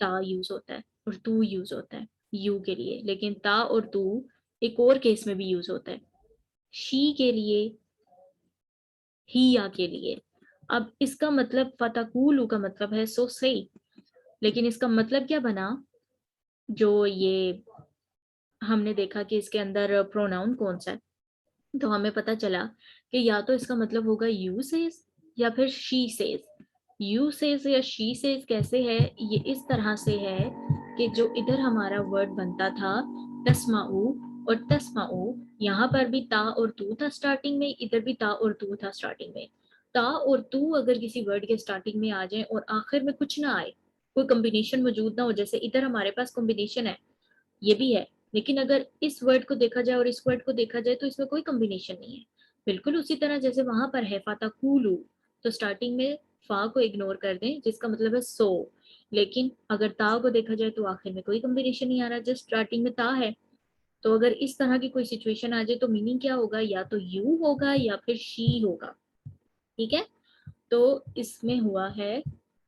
ता यूज होता है और तू यूज होता है यू के लिए, लेकिन ता और तू एक और केस में भी यूज होता है, शी के लिए, ही या के लिए। अब इसका मतलब फतकूलू का मतलब है सो सही, लेकिन इसका मतलब क्या बना, जो ये हमने देखा कि इसके अंदर प्रोनाउन कौन सा है, तो हमें पता चला कि या तो इसका मतलब होगा यू सेज या फिर शी सेज। यू सेज या शी सेज कैसे है, ये इस तरह से है कि जो इधर हमारा वर्ड बनता था तस्माऊ और तस्माऊ, यहाँ पर भी ता और तू था स्टार्टिंग में, इधर भी ता और तू था स्टार्टिंग में। ता और तू अगर किसी वर्ड के स्टार्टिंग में आ जाए और आखिर में कुछ ना आए, कोई कॉम्बिनेशन मौजूद ना हो, जैसे इधर हमारे पास कॉम्बिनेशन है, ये भी है, लेकिन अगर इस वर्ड को देखा जाए और इस वर्ड को देखा जाए तो इसमें कोई कॉम्बिनेशन नहीं है। बिल्कुल उसी तरह जैसे वहां पर है फाताकूलू, तो स्टार्टिंग में फा को इग्नोर कर दें जिसका मतलब है सो, लेकिन अगर ता को देखा जाए तो आखिर में कोई कॉम्बिनेशन नहीं आ रहा, जस्ट स्टार्टिंग में ता है। तो अगर इस तरह की कोई सिचुएशन आ जाए तो मीनिंग क्या होगा, या तो यू होगा या फिर शी होगा। ठीक है, तो इसमें हुआ है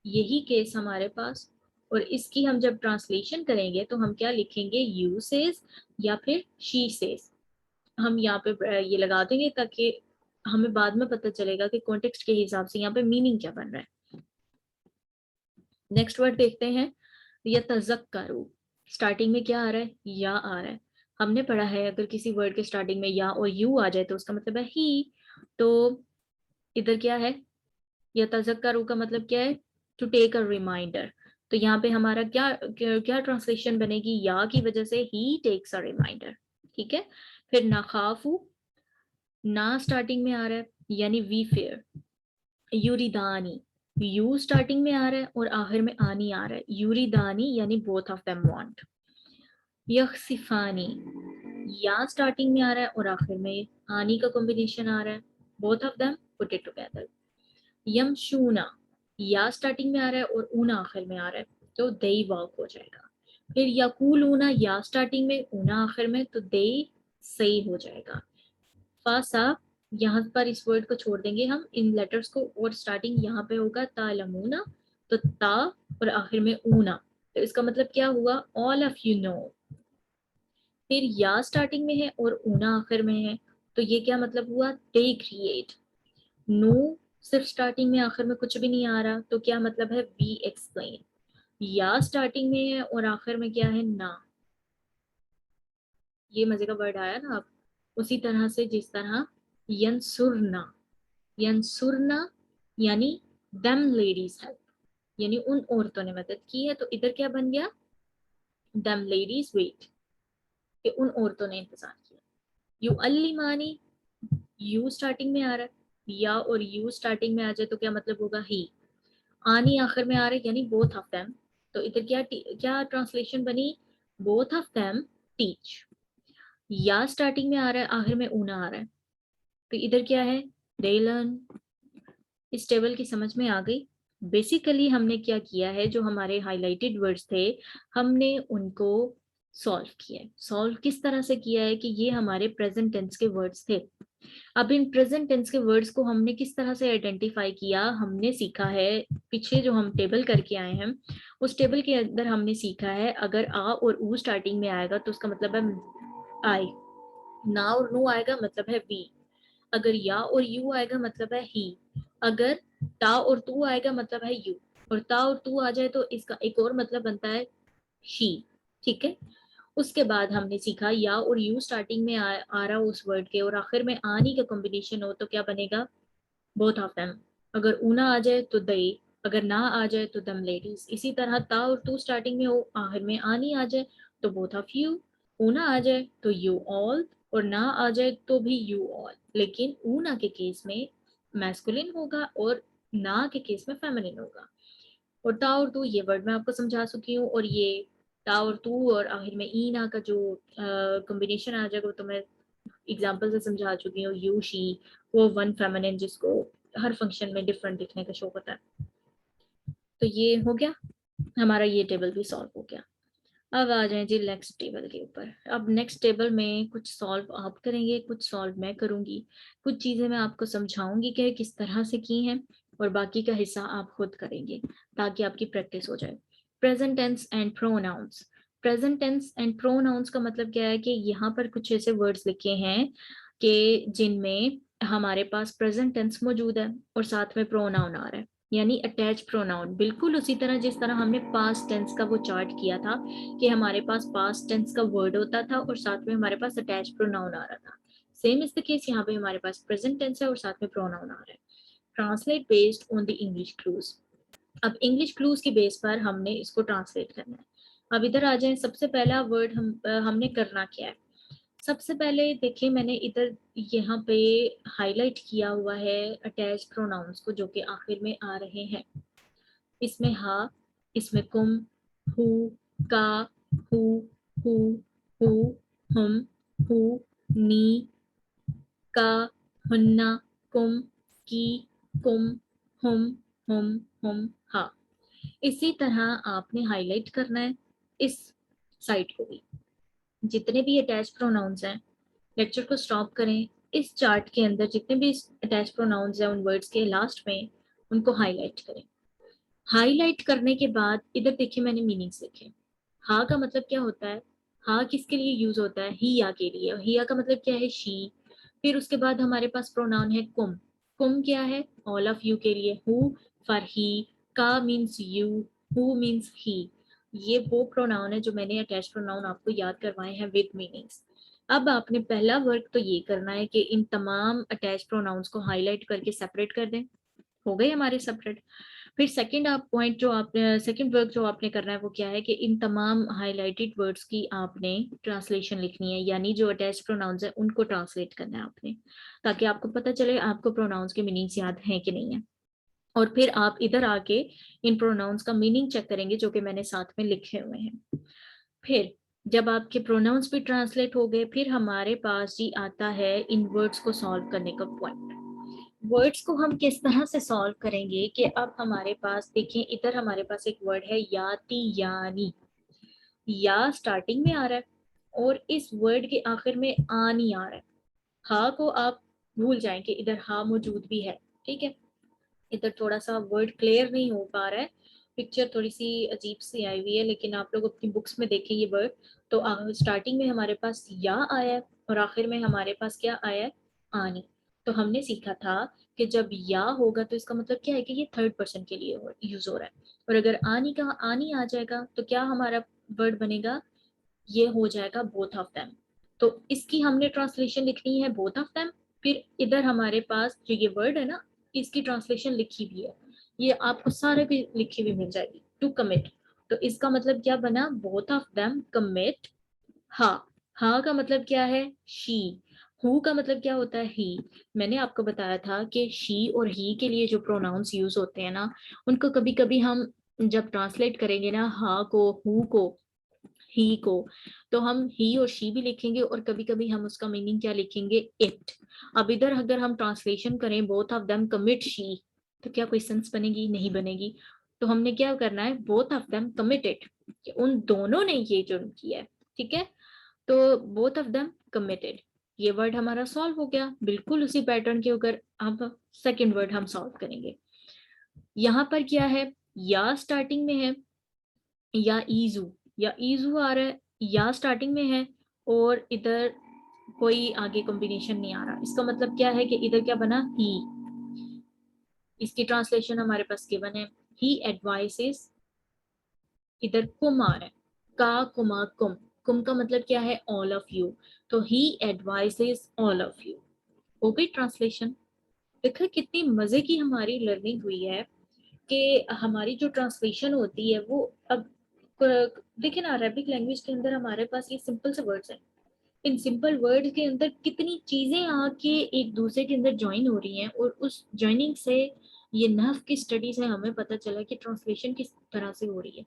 यही केस हमारे पास, और इसकी हम जब ट्रांसलेशन करेंगे तो हम क्या लिखेंगे, यू सेज या फिर शी सेज। हम यहाँ पे ये लगा देंगे ताकि हमें बाद में पता चलेगा कि कॉन्टेक्स्ट के हिसाब से यहाँ पे मीनिंग क्या बन रहा है। नेक्स्ट वर्ड देखते हैं, यतज़क्करु। स्टार्टिंग में क्या आ रहा है, या आ रहा है। हमने पढ़ा है अगर किसी वर्ड के स्टार्टिंग में या और यू आ जाए तो उसका मतलब है ही। तो इधर क्या है, यतज़क्करु का मतलब क्या है, टू टेक अ रिमाइंडर। तो यहाँ पे हमारा क्या क्या, क्या ट्रांसलेशन बनेगी, या की वजह से ही टेक्स अ रिमाइंडर। ठीक है, फिर नाखाफू, ना स्टार्टिंग में आ रहा है यानी वी फेयर। यूरिदानी, यू स्टार्टिंग में आ रहा है और आखिर में आनी आ रहा है, यूरिदानी यानी बोथ ऑफ देम वांट। यखसिफानी, या स्टार्टिंग में आ रहा है और आखिर में आनी का कॉम्बिनेशन आ रहा है, both of them put it together. यमशूना, या स्टार्टिंग में आ रहा है और ऊना आखिर में आ रहा है, तो दे वॉक हो जाएगा। फिर यकूलूना, या स्टार्टिंग में ऊना आखिर में, तो दे सही हो जाएगा। फासा, यहाँ पर इस वर्ड को छोड़ देंगे हम इन लेटर्स को, और स्टार्टिंग यहाँ पे होगा तालमूना, तो ता और आखिर में ऊना, तो इसका मतलब क्या हुआ, ऑल ऑफ यू नो। फिर या स्टार्टिंग में है और ऊना आखिर में है, तो ये क्या मतलब हुआ, दे क्रिएट। नो सिर्फ स्टार्टिंग में, आखिर में कुछ भी नहीं आ रहा, तो क्या मतलब है, वी एक्सप्लेन। या स्टार्टिंग में है और आखिर में क्या है, ना। ये मजे का वर्ड आया ना अब, उसी तरह से जिस तरह यंसुरना, यंसुरना यानी दम लेडीज हेल्प, यानी उन औरतों ने मदद की है, तो इधर क्या बन गया, दम लेडीज वेट, कि उन औरतों ने इंतजार किया। यू अल्लीमानी, यू स्टार्टिंग में आ रहा है, या और यू स्टार्टिंग में आ जाए तो क्या मतलब होगा, ही। आनी आखिर में आ रहा है यानी बोथ ऑफ देम, तो इधर क्या क्या ट्रांसलेशन बनी, बोथ ऑफ देम टीच। या स्टार्टिंग में आ रहा है, आखिर में ऊना आ रहा है, तो इधर क्या है, दे लर्न। इस टेबल की समझ में आ गई। बेसिकली हमने क्या किया है, जो हमारे हाईलाइटेड वर्ड्स थे हमने उनको सॉल्व किया है। सॉल्व किस तरह से किया है कि ये हमारे प्रेजेंट टेंस के वर्ड्स थे। अब इन प्रेजेंट टेंस के वर्ड्स को हमने किस तरह से आइडेंटिफाई किया, हमने सीखा है पीछे जो हम टेबल करके आए हैं, उस टेबल के अंदर हमने सीखा है अगर आ और ऊ स्टार्टिंग में आएगा तो उसका मतलब है आई, ना और नो आएगा मतलब है वी, अगर या और यू आएगा मतलब है ही, अगर ता और तू आएगा मतलब है यू, और ता और तू आ जाए तो इसका एक और मतलब बनता है शी। ठीक है, उसके बाद हमने सीखा या और यू स्टार्टिंग में आ रहा हो उस वर्ड के और आखिर में आनी का कॉम्बिनेशन हो तो क्या बनेगा, बोथ ऑफ देम। अगर ऊना आ जाए तो दे, अगर ना आ जाए तो दम लेडीज। इसी तरह ता और तू स्टार्टिंग में हो, आखिर में आनी आ जाए तो बोथ ऑफ यू, ऊना आ जाए तो यू ऑल, और ना आ जाए तो भी यू ऑल, लेकिन ऊना के केस में मैस्कुलिन होगा और ना के केस में फेमिनिन होगा। और ता और तू ये वर्ड मैं आपको समझा चुकी हूँ, और ये ता और तू और आखिर में ई ना का जो कॉम्बिनेशन आ जाएगा वो तो मैं एग्जाम्पल से समझा चुकी हूँ, यू शी, वो वन फेमिनिन जिसको हर फंक्शन में डिफरेंट दिखने का शौक होता है। तो ये हो गया हमारा, ये टेबल भी सॉल्व हो गया। अब आ जाए जी नेक्स्ट टेबल के ऊपर। अब नेक्स्ट टेबल में कुछ सॉल्व आप करेंगे, कुछ सॉल्व मैं करूंगी, कुछ चीजें मैं आपको समझाऊंगी कि किस तरह से की हैं, और बाकी का हिस्सा आप खुद करेंगे ताकि आपकी प्रैक्टिस हो जाए। Present tense and pronouns. Present tense and pronouns का मतलब क्या है कि यहाँ पर कुछ ऐसे वर्ड्स लिखे हैं कि जिनमें हमारे पास प्रेजेंट टेंस मौजूद है और साथ में प्रोनाउन आ रहा है, यानी अटैच प्रोनाउन, बिल्कुल उसी तरह जिस तरह हमने पास्ट टेंस का वो चार्ट किया था कि हमारे पास पास्ट टेंस का वर्ड होता था और साथ में हमारे पास अटैच प्रोनाउन आ रहा था। सेम इज द केस, यहाँ पे हमारे पास प्रेजेंट टेंस है और साथ में प्रोनाउन आ रहा है। Translate based on the English clues. अब इंग्लिश क्लूज की बेस पर हमने इसको ट्रांसलेट करना है। अब इधर आ जाए, सबसे पहला वर्ड हमने करना क्या है। सबसे पहले देखिए, मैंने इधर यहाँ पे हाईलाइट किया हुआ है अटैच प्रोनाउंस को, जो कि आखिर में आ रहे हैं। इसमें हा, इसमें कुम, हु, का, हु, हु, हु, हम, हु, नी, का, हुन्ना, कुम, की, कुम, हम, हा। इसी तरह आपने हाईलाइट करना है इस साइड को भी। जितने भी अटैच प्रोनाउंस हैं, लेक्चर को स्टॉप करें, इस चार्ट के अंदर जितने भी अटैच प्रोनाउंस हैं उन वर्ड्स के लास्ट में उनको हाईलाइट करें। हाईलाइट करने के बाद इधर देखिए मैंने मीनिंग्स लिखे। हा का मतलब क्या होता है, हा किसके लिए यूज होता है, ही या के लिए, हिया का मतलब क्या है, शी। फिर उसके बाद हमारे पास प्रोनाउन है कुम। कुम क्या है, ऑल ऑफ यू के लिए, हु फॉर ही, का means you, who means he. ये वो प्रोनाउन है जो मैंने अटैच प्रोनाउन आपको याद करवाए हैं विद मीनिंग्स। अब आपने पहला वर्क तो ये करना है कि इन तमाम अटैच प्रोनाउंस को हाईलाइट करके सेपरेट कर दें। हो गए हमारे सेपरेट। फिर सेकंड आप पॉइंट जो आप सेकंड वर्क जो आपने करना है वो क्या है कि इन तमाम हाईलाइटेड वर्ड्स की आपने ट्रांसलेशन लिखनी है, यानी जो अटैच प्रोनाउंस है उनको ट्रांसलेट करना है आपने, ताकि आपको पता चले आपको प्रोनाउंस के मीनिंग्स याद हैं कि नहीं है। और फिर आप इधर आके इन प्रोनाउंस का मीनिंग चेक करेंगे जो कि मैंने साथ में लिखे हुए हैं। फिर जब आपके प्रोनाउंस भी ट्रांसलेट हो गए, फिर हमारे पास जी आता है इन वर्ड्स को सॉल्व करने का पॉइंट। वर्ड्स को हम किस तरह से सॉल्व करेंगे कि अब हमारे पास देखें, इधर हमारे पास एक वर्ड है याति यानी। या स्टार्टिंग में आ रहा है और इस वर्ड के आखिर में आनी आ रहा है। हा को आप भूल जाएं कि इधर हा मौजूद भी है, ठीक है। इधर थोड़ा सा वर्ड क्लियर नहीं हो पा रहा है, पिक्चर थोड़ी सी अजीब सी आई हुई है, लेकिन आप लोग अपनी बुक्स में देखें ये वर्ड। तो स्टार्टिंग में हमारे पास या आया है और आखिर में हमारे पास क्या आया है, आनी। तो हमने सीखा था कि जब या होगा तो इसका मतलब क्या है कि ये थर्ड पर्सन के लिए यूज हो रहा है, और अगर आनी का आनी आ जाएगा तो क्या हमारा वर्ड बनेगा, ये हो जाएगा बोथ ऑफ देम। तो इसकी हमने ट्रांसलेशन लिखनी है बोथ ऑफ देम। फिर इधर हमारे पास जो ये वर्ड है ना, इसकी ट्रांसलेशन लिखी भी है, ये आपको सारे भी लिखी हुई मिल जाएगी, टू कमिट। तो इसका मतलब क्या बना, बोथ ऑफ देम कमिट। हा, हा का मतलब क्या है, शी। हु का मतलब क्या होता है, ही। मैंने आपको बताया था कि शी और ही के लिए जो प्रोनाउंस यूज होते हैं ना, उनको कभी कभी हम जब ट्रांसलेट करेंगे ना, हा को, हु को, ही को, तो हम ही और शी भी लिखेंगे और कभी कभी हम उसका मीनिंग क्या लिखेंगे, इट। अब इधर अगर हम ट्रांसलेशन करें both of them commit she, तो क्या कोई सेंस बनेगी, नहीं बनेगी। तो हमने क्या करना है, बोथ ऑफ देम कमिटेड, उन दोनों ने ये जो किया है, ठीक है। तो बोथ ऑफ देम कमिटेड, ये वर्ड हमारा सॉल्व हो गया बिल्कुल उसी पैटर्न के ऊपर। अब सेकंड वर्ड हम सॉल्व करेंगे। यहाँ पर क्या है, या स्टार्टिंग में है, या ईजू, या ईजू आ रहा है, या स्टार्टिंग में है, और इधर कोई आगे कॉम्बिनेशन नहीं आ रहा। इसका मतलब क्या है कि इधर क्या बना, ही। इसकी ट्रांसलेशन हमारे पास गिवन है, ही एडवाइसेस। इधर कुम आ रहा है, का, कुमा, कुम। कुम का मतलब क्या है, ऑल ऑफ यू। तो ही एडवाइसेस ऑल ऑफ यू। हो गई ट्रांसलेशन। देखो कितनी मजे की हमारी लर्निंग हुई है कि हमारी जो ट्रांसलेशन होती है वो अब देखिए ना, अरेबिक लैंग्वेज के अंदर हमारे पास ये सिंपल से वर्ड्स हैं, इन सिंपल वर्ड्स के अंदर कितनी चीजें आके एक दूसरे के अंदर ज्वाइन हो रही हैं, और उस ज्वाइनिंग से ये नहव की स्टडी से हमें पता चला कि ट्रांसलेशन किस तरह से हो रही है।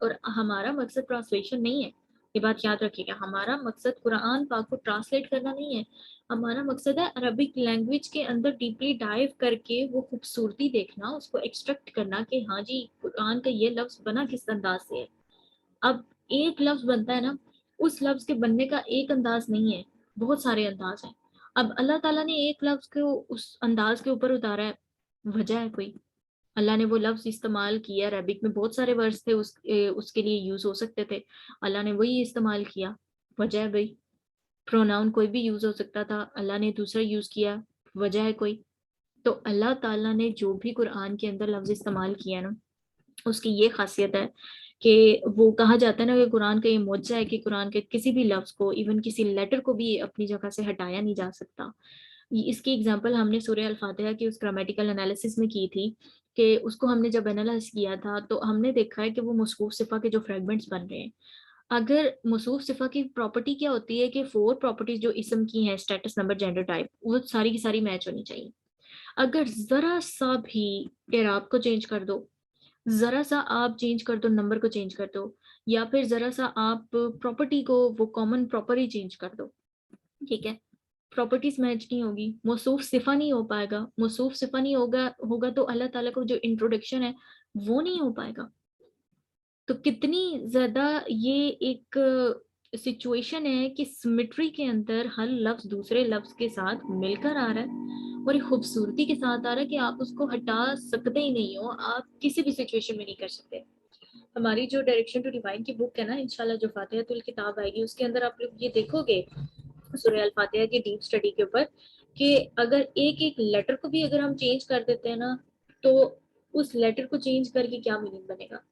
और हमारा मकसद ट्रांसलेशन नहीं है, ये बात याद रखिएगा। हमारा मकसद कुरान पाक को ट्रांसलेट करना नहीं है, हमारा मकसद है अरबिक लैंग्वेज के अंदर डीपली डाइव करके वो खूबसूरती देखना, उसको एक्सट्रैक्ट करना कि हाँ जी कुरान का ये लफ्ज बना किस अंदाज से है। अब एक लफ्ज बनता है ना, उस लफ्ज के बनने का एक अंदाज नहीं है, बहुत सारे अंदाज हैं। अब अल्लाह ताला ने एक लफ्ज को उस अंदाज के ऊपर उतारा है, वजह है कोई। अल्लाह ने वो लफ्ज इस्तेमाल किया, अरबिक में बहुत सारे वर्ड्स थे उसके लिए यूज हो सकते थे, अल्लाह ने वही इस्तेमाल किया, वजह है भाई। प्रोनाउन कोई भी यूज हो सकता था, अल्लाह ने दूसरा यूज किया, वजह है कोई। तो अल्लाह ताला ने जो भी कुरान के अंदर लफ्ज इस्तेमाल किया ना, उसकी ये खासियत है कि वो कहा जाता है ना कि कुरान का ये मौजज़ा है कि कुरान के किसी भी लफ्ज को, इवन किसी लेटर को भी अपनी जगह से हटाया नहीं जा सकता। इसकी एग्जांपल हमने सूरह अल फातिहा की उस ग्रामेटिकल एनालिसिस में की थी, कि उसको हमने जब एनालाइज किया था तो हमने देखा है कि वो मौसूफ सिफा के जो फ्रेगमेंट्स बन रहे हैं, अगर मौसूफ सिफा की प्रॉपर्टी क्या होती है कि 4 प्रॉपर्टीज जो इसम की हैं, स्टेटस, नंबर, जेंडर, टाइप, वो सारी की सारी मैच होनी चाहिए। अगर जरा सा भी एराब को चेंज कर दो, जरा सा आप चेंज कर दो, नंबर को चेंज कर दो, या फिर जरा सा आप प्रॉपर्टी को, वो कॉमन प्रॉपर्टी चेंज कर दो, ठीक है, प्रॉपर्टीज मैच नहीं होगी, मौसूफ सिफा नहीं हो पाएगा। मौसूफ सिफा नहीं होगा तो अल्लाह ताला को जो इंट्रोडक्शन है वो नहीं हो पाएगा। तो कितनी ज्यादा ये एक सिचुएशन है कि सिमेट्री के अंदर हर लफ्ज दूसरे लफ्ज के साथ मिलकर आ रहा है, और एक खूबसूरती के साथ आ रहा है कि आप उसको हटा सकते ही नहीं हो, आप किसी भी सिचुएशन में नहीं कर सकते। हमारी जो डायरेक्शन टू डिवाइन की बुक है ना, इंशाल्लाह जो फातिहातुल किताब आएगी, उसके अंदर आप लोग ये देखोगे सूरह अल फातिहा की डीप स्टडी के ऊपर, कि अगर एक एक लेटर को भी अगर हम चेंज कर देते हैं ना, तो उस लेटर को चेंज करके क्या मीनिंग बनेगा,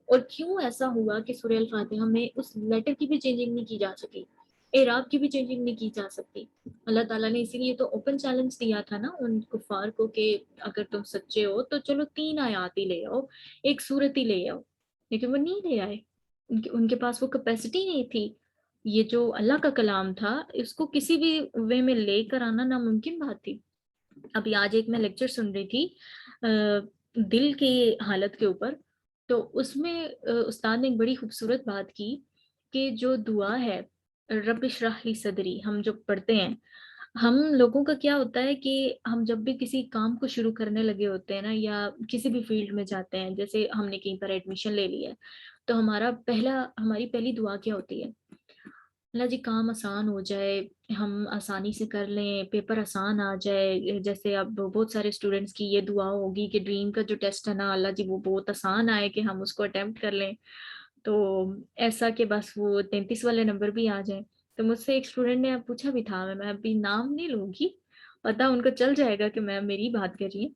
और क्यों ऐसा हुआ कि सूरह अल फातिहा में उस लेटर की भी चेंजिंग नहीं की जा सकी, एराब की भी चेंजिंग नहीं की जा सकती। अल्लाह ताला ने इसीलिए तो ओपन चैलेंज दिया था ना उन कुफार को कि अगर तुम सच्चे हो तो चलो 3 आयात ही ले आओ, एक सूरत ही ले आओ, लेकिन वो नहीं ले आए, उनके पास वो कैपेसिटी नहीं थी। ये जो अल्लाह का कलाम था, इसको किसी भी वे में लेकर आना नामुमकिन बात थी। अभी आज एक मैं लेक्चर सुन रही थी दिल की हालत के ऊपर, तो उसमें उस्ताद ने एक बड़ी खूबसूरत बात की कि जो दुआ है, रब इशराह ली सदरी, हम जो पढ़ते हैं, हम लोगों का क्या होता है कि हम जब भी किसी काम को शुरू करने लगे होते हैं ना, या किसी भी फील्ड में जाते हैं, जैसे हमने कहीं पर एडमिशन ले लिया है, तो हमारी पहली दुआ क्या होती है, अल्लाह जी काम आसान हो जाए, हम आसानी से कर लें, पेपर आसान आ जाए। जैसे अब बहुत सारे स्टूडेंट्स की ये दुआ होगी कि ड्रीम का जो टेस्ट है ना, अल्लाह जी वो बहुत आसान आए कि हम उसको अटेम्प्ट कर लें, तो ऐसा कि बस वो 33 वाले नंबर भी आ जाए। तो मुझसे एक स्टूडेंट ने पूछा भी था, मैं अभी नाम नहीं लूंगी, पता उनको चल जाएगा कि मैम मेरी बात कर रही है,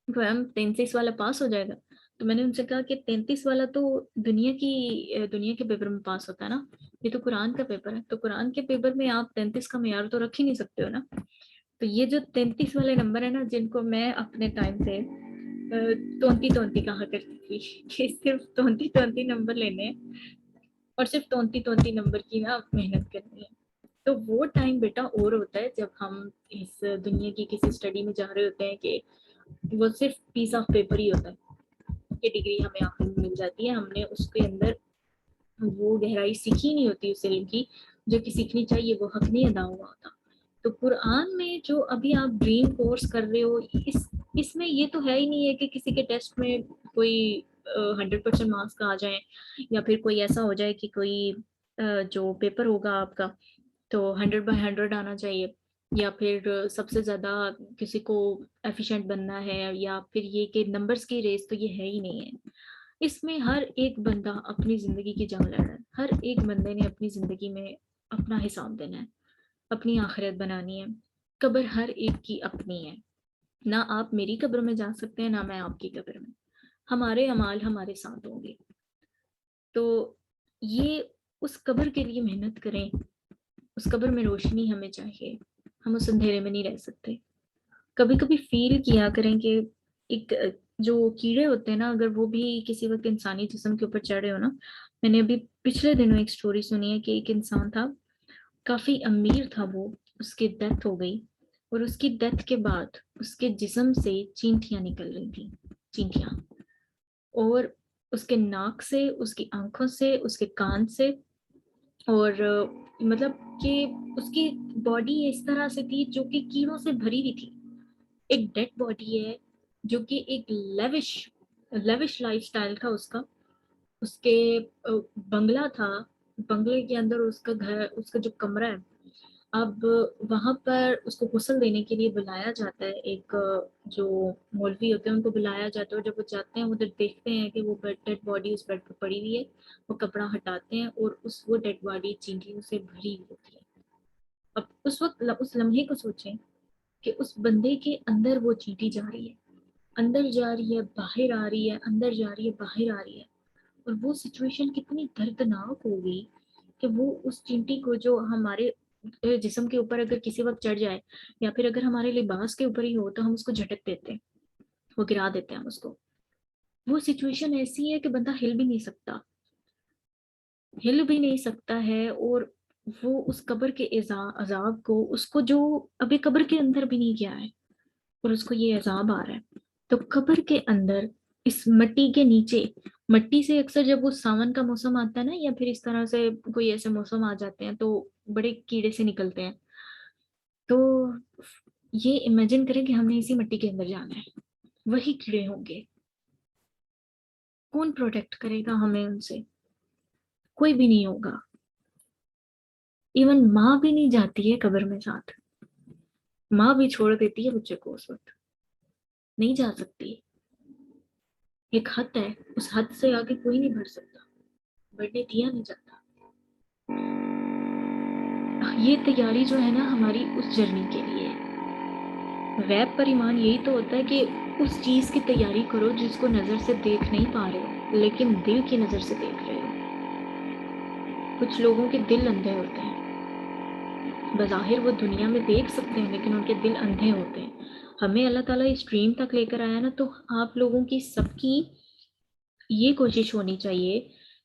तो मैम 33 वाला पास हो जाएगा। तो मैंने उनसे कहा कि 33 वाला तो दुनिया के पेपर में पास होता है ना, ये तो कुरान का पेपर है, तो कुरान के पेपर में आप 33 का मेयार तो रख ही नहीं सकते हो ना। तो ये जो 33 वाले नंबर है ना, जिनको मैं अपने टाइम पे तोंती तोंती कहा करती थी कि सिर्फ तोंती तोंती नंबर लेने हैं, और सिर्फ तोंती तोंती नंबर की ना मेहनत करनी है। तो वो टाइम बेटा और होता है जब हम इस दुनिया की किसी स्टडी में जा रहे होते हैं, कि वो सिर्फ पीस ऑफ पेपर ही होता है कि डिग्री हमें आखिर में मिल जाती है, हमने उसके अंदर वो गहराई सीखी नहीं होती उस इल्म की जो कि सीखनी चाहिए, वो हक नहीं अदा हुआ होता। तो कुरान में जो अभी आप ड्रीम कोर्स कर रहे हो, इसमें ये तो है ही नहीं है कि किसी के टेस्ट में कोई 100% मार्क्स का आ जाए, या फिर कोई ऐसा हो जाए कि कोई जो पेपर होगा आपका तो 100/100 आना चाहिए, या फिर सबसे ज्यादा किसी को एफिशिएंट बनना है, या फिर ये कि नंबर्स की रेस, तो ये है ही नहीं है। इसमें हर एक बंदा अपनी जिंदगी की जंग लड़ रहा है, हर एक बंदे ने अपनी जिंदगी में अपना हिसाब देना है, अपनी आखिरत बनानी है। कब्र हर एक की अपनी है, ना आप मेरी कब्र में जा सकते हैं, ना मैं आपकी कब्र में, हमारे अमाल हमारे साथ होंगे। तो ये उस कब्र के लिए मेहनत करें, उस कब्र में रोशनी हमें चाहिए, हम उस अंधेरे में नहीं रह सकते। कभी कभी फील किया करें कि एक जो कीड़े होते हैं ना, अगर वो भी किसी वक्त इंसानी जिस्म के ऊपर चढ़े हो ना, मैंने अभी पिछले दिनों एक स्टोरी सुनी है कि एक इंसान था, काफी अमीर था वो, उसकी डेथ हो गई, और उसकी डेथ के बाद उसके जिस्म से चींटियां निकल रही थी, चींटियां, और उसके नाक से, उसकी आंखों से, उसके कान से, और मतलब कि उसकी बॉडी इस तरह से थी जो कि कीड़ों से भरी हुई थी। एक डेड बॉडी है, जो कि एक लेविश लेविश लाइफस्टाइल था उसका, उसके बंगला था, बंगले के अंदर उसका घर, उसका जो कमरा है, अब वहां पर उसको गुस्ल देने के लिए बुलाया जाता है। एक जो मौलवी होते हैं उनको बुलाया जाता है, और जब वो जाते हैं उधर देखते हैं कि वो डेड बॉडी उस बेड पर पड़ी हुई है। वो कपड़ा हटाते हैं और वो डेड बॉडी चींटियों से भरी हुई होती है। अब उस वक्त उस लम्हे को सोचें कि उस बंदे के अंदर वो चींटी जा रही है, अंदर जा रही है, बाहर आ रही है, अंदर जा रही है, बाहर आ रही है। और वो सिचुएशन कितनी दर्दनाक होगी कि वो उस चींटी को, जो हमारे जिस्म के ऊपर अगर किसी वक्त चढ़ जाए, या फिर अगर हमारे लिबास के ऊपर ही हो, तो हम उसको झटक देते हैं, वो गिरा देते हैं हम उसको। वो सिचुएशन ऐसी है कि बंदा हिल भी नहीं सकता, हिल भी नहीं सकता है। और वो उस कब्र के अजाब को, उसको जो अभी कब्र के अंदर भी नहीं गया है, और उसको ये अजाब आ रहा है। तो कब्र के अंदर इस मिट्टी के नीचे, मिट्टी से अक्सर जब वो सावन का मौसम आता है ना, या फिर इस तरह से कोई ऐसे मौसम आ जाते हैं, तो बड़े कीड़े से निकलते हैं। तो ये इमेजिन करें कि हमने इसी मिट्टी के अंदर जाना है, वही कीड़े होंगे। कौन प्रोटेक्ट करेगा हमें उनसे? कोई भी नहीं होगा। इवन माँ भी नहीं जाती है कब्र में साथ, माँ भी छोड़ देती है बच्चे को उस वक्त, नहीं जा सकती। एक हद है, उस हद से आगे कोई नहीं बढ़ सकता, बढ़ने दिया नहीं जाता। ये तैयारी जो है ना हमारी उस जर्नी के लिए है। रैप पर ईमान यही तो होता है कि उस चीज की तैयारी करो जिसको नजर से देख नहीं पा रहे हो, लेकिन दिल की नजर से देख रहे हो। कुछ लोगों के दिल अंधे होते हैं, बज़ाहिर वो दुनिया में देख सकते हैं, लेकिन उनके दिल अंधे होते हैं। हमें अल्लाह ताला इस स्ट्रीम तक लेकर आया ना, तो आप लोगों की सबकी ये कोशिश होनी चाहिए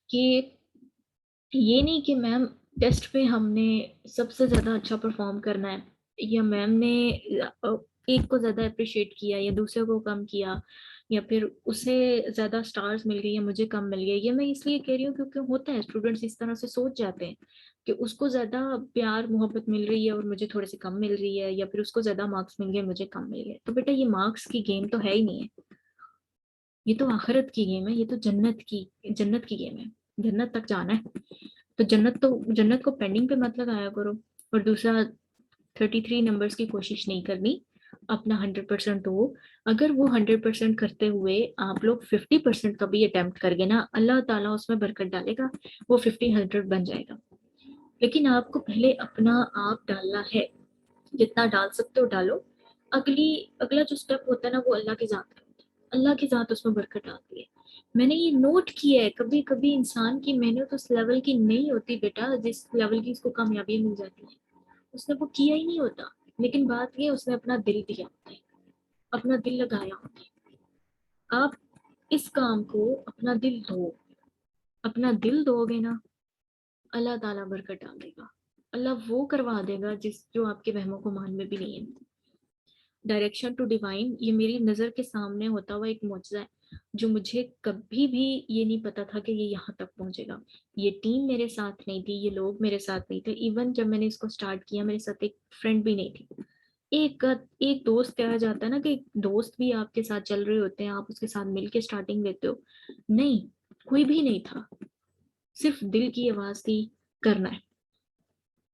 कि ये नहीं कि मैम टेस्ट पे हमने सबसे ज्यादा अच्छा परफॉर्म करना है, या मैम ने एक को ज्यादा अप्रिशिएट किया या दूसरे को कम किया, या फिर उसे ज्यादा स्टार्स मिल गई या मुझे कम मिल गए। ये मैं इसलिए कह रही हूँ क्योंकि होता है, स्टूडेंट्स इस तरह से सोच जाते हैं कि उसको ज्यादा प्यार मोहब्बत मिल रही है और मुझे थोड़े से कम मिल रही है, या फिर उसको ज्यादा मार्क्स मिल गए मुझे कम मिल गए। तो बेटा ये मार्क्स की गेम तो है ही नहीं है, ये तो आखिरत की गेम है, ये तो जन्नत की गेम है। जन्नत तक जाना है, तो जन्नत को पेंडिंग पे मत लगाया करो। और दूसरा, 33 नंबर्स की कोशिश नहीं करनी, अपना 100% दो। अगर वो 100% करते हुए आप लोग 50% का भी अटेम्प्ट करगे ना, अल्लाह ताला उसमें बरकत डालेगा, वो 50-100 बन जाएगा। लेकिन आपको पहले अपना आप डालना है, जितना डाल सकते हो डालो। अगली अगला जो स्टेप होता है ना, वो अल्लाह की जात का होता है, अल्लाह की जात उसमें बरकत आती है। मैंने ये नोट किया है, कभी कभी इंसान की मेहनत उस लेवल की नहीं होती बेटा जिस लेवल की उसको कामयाबी मिल जाती है, उसने वो किया ही नहीं होता। लेकिन बात ये, उसने अपना दिल दिया होता है, अपना दिल लगाया होता है। आप इस काम को अपना दिल दो, अपना दिल दोगे ना, अल्लाह ताला बरकत डाल देगा। अल्लाह वो करवा देगा जिस जो आपके वहमों को मान में भी नहीं है। डायरेक्शन टू डिवाइन, ये मेरी नज़र के सामने होता हुआ एक मौजज़ा है, जो मुझे कभी भी ये नहीं पता था कि ये यहाँ तक पहुंचेगा। ये टीम मेरे साथ नहीं थी, ये लोग मेरे साथ नहीं थे। इवन जब मैंने इसको स्टार्ट किया, मेरे साथ एक फ्रेंड भी नहीं थी। एक एक दोस्त कहा जाता है ना, कि दोस्त भी आपके साथ चल रहे होते हैं, आप उसके साथ मिलके स्टार्टिंग लेते हो। नहीं, कोई भी नहीं था, सिर्फ दिल की आवाज थी, करना है।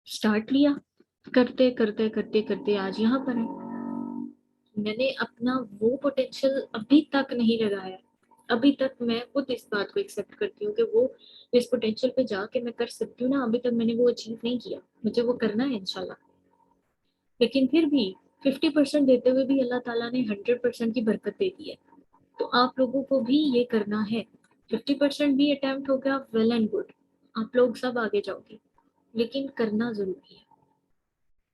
स्टार्ट लिया, करते करते करते करते आज यहाँ पर है। मैंने अपना वो पोटेंशियल अभी तक नहीं लगाया। अभी तक मैं खुद इस बात को एक्सेप्ट करती हूँ कि वो इस पोटेंशियल पे जाके मैं कर सकती हूँ ना, अभी तक मैंने वो अचीव नहीं किया। मुझे वो करना है इंशाल्लाह। लेकिन फिर भी 50% देते हुए भी अल्लाह ताला ने 100% की बरकत दे दी है। तो आप लोगों को भी ये करना है। 50% भी अटेम्प्ट हो गया, वेल एंड गुड, आप लोग सब आगे जाओगे, लेकिन करना जरूरी है।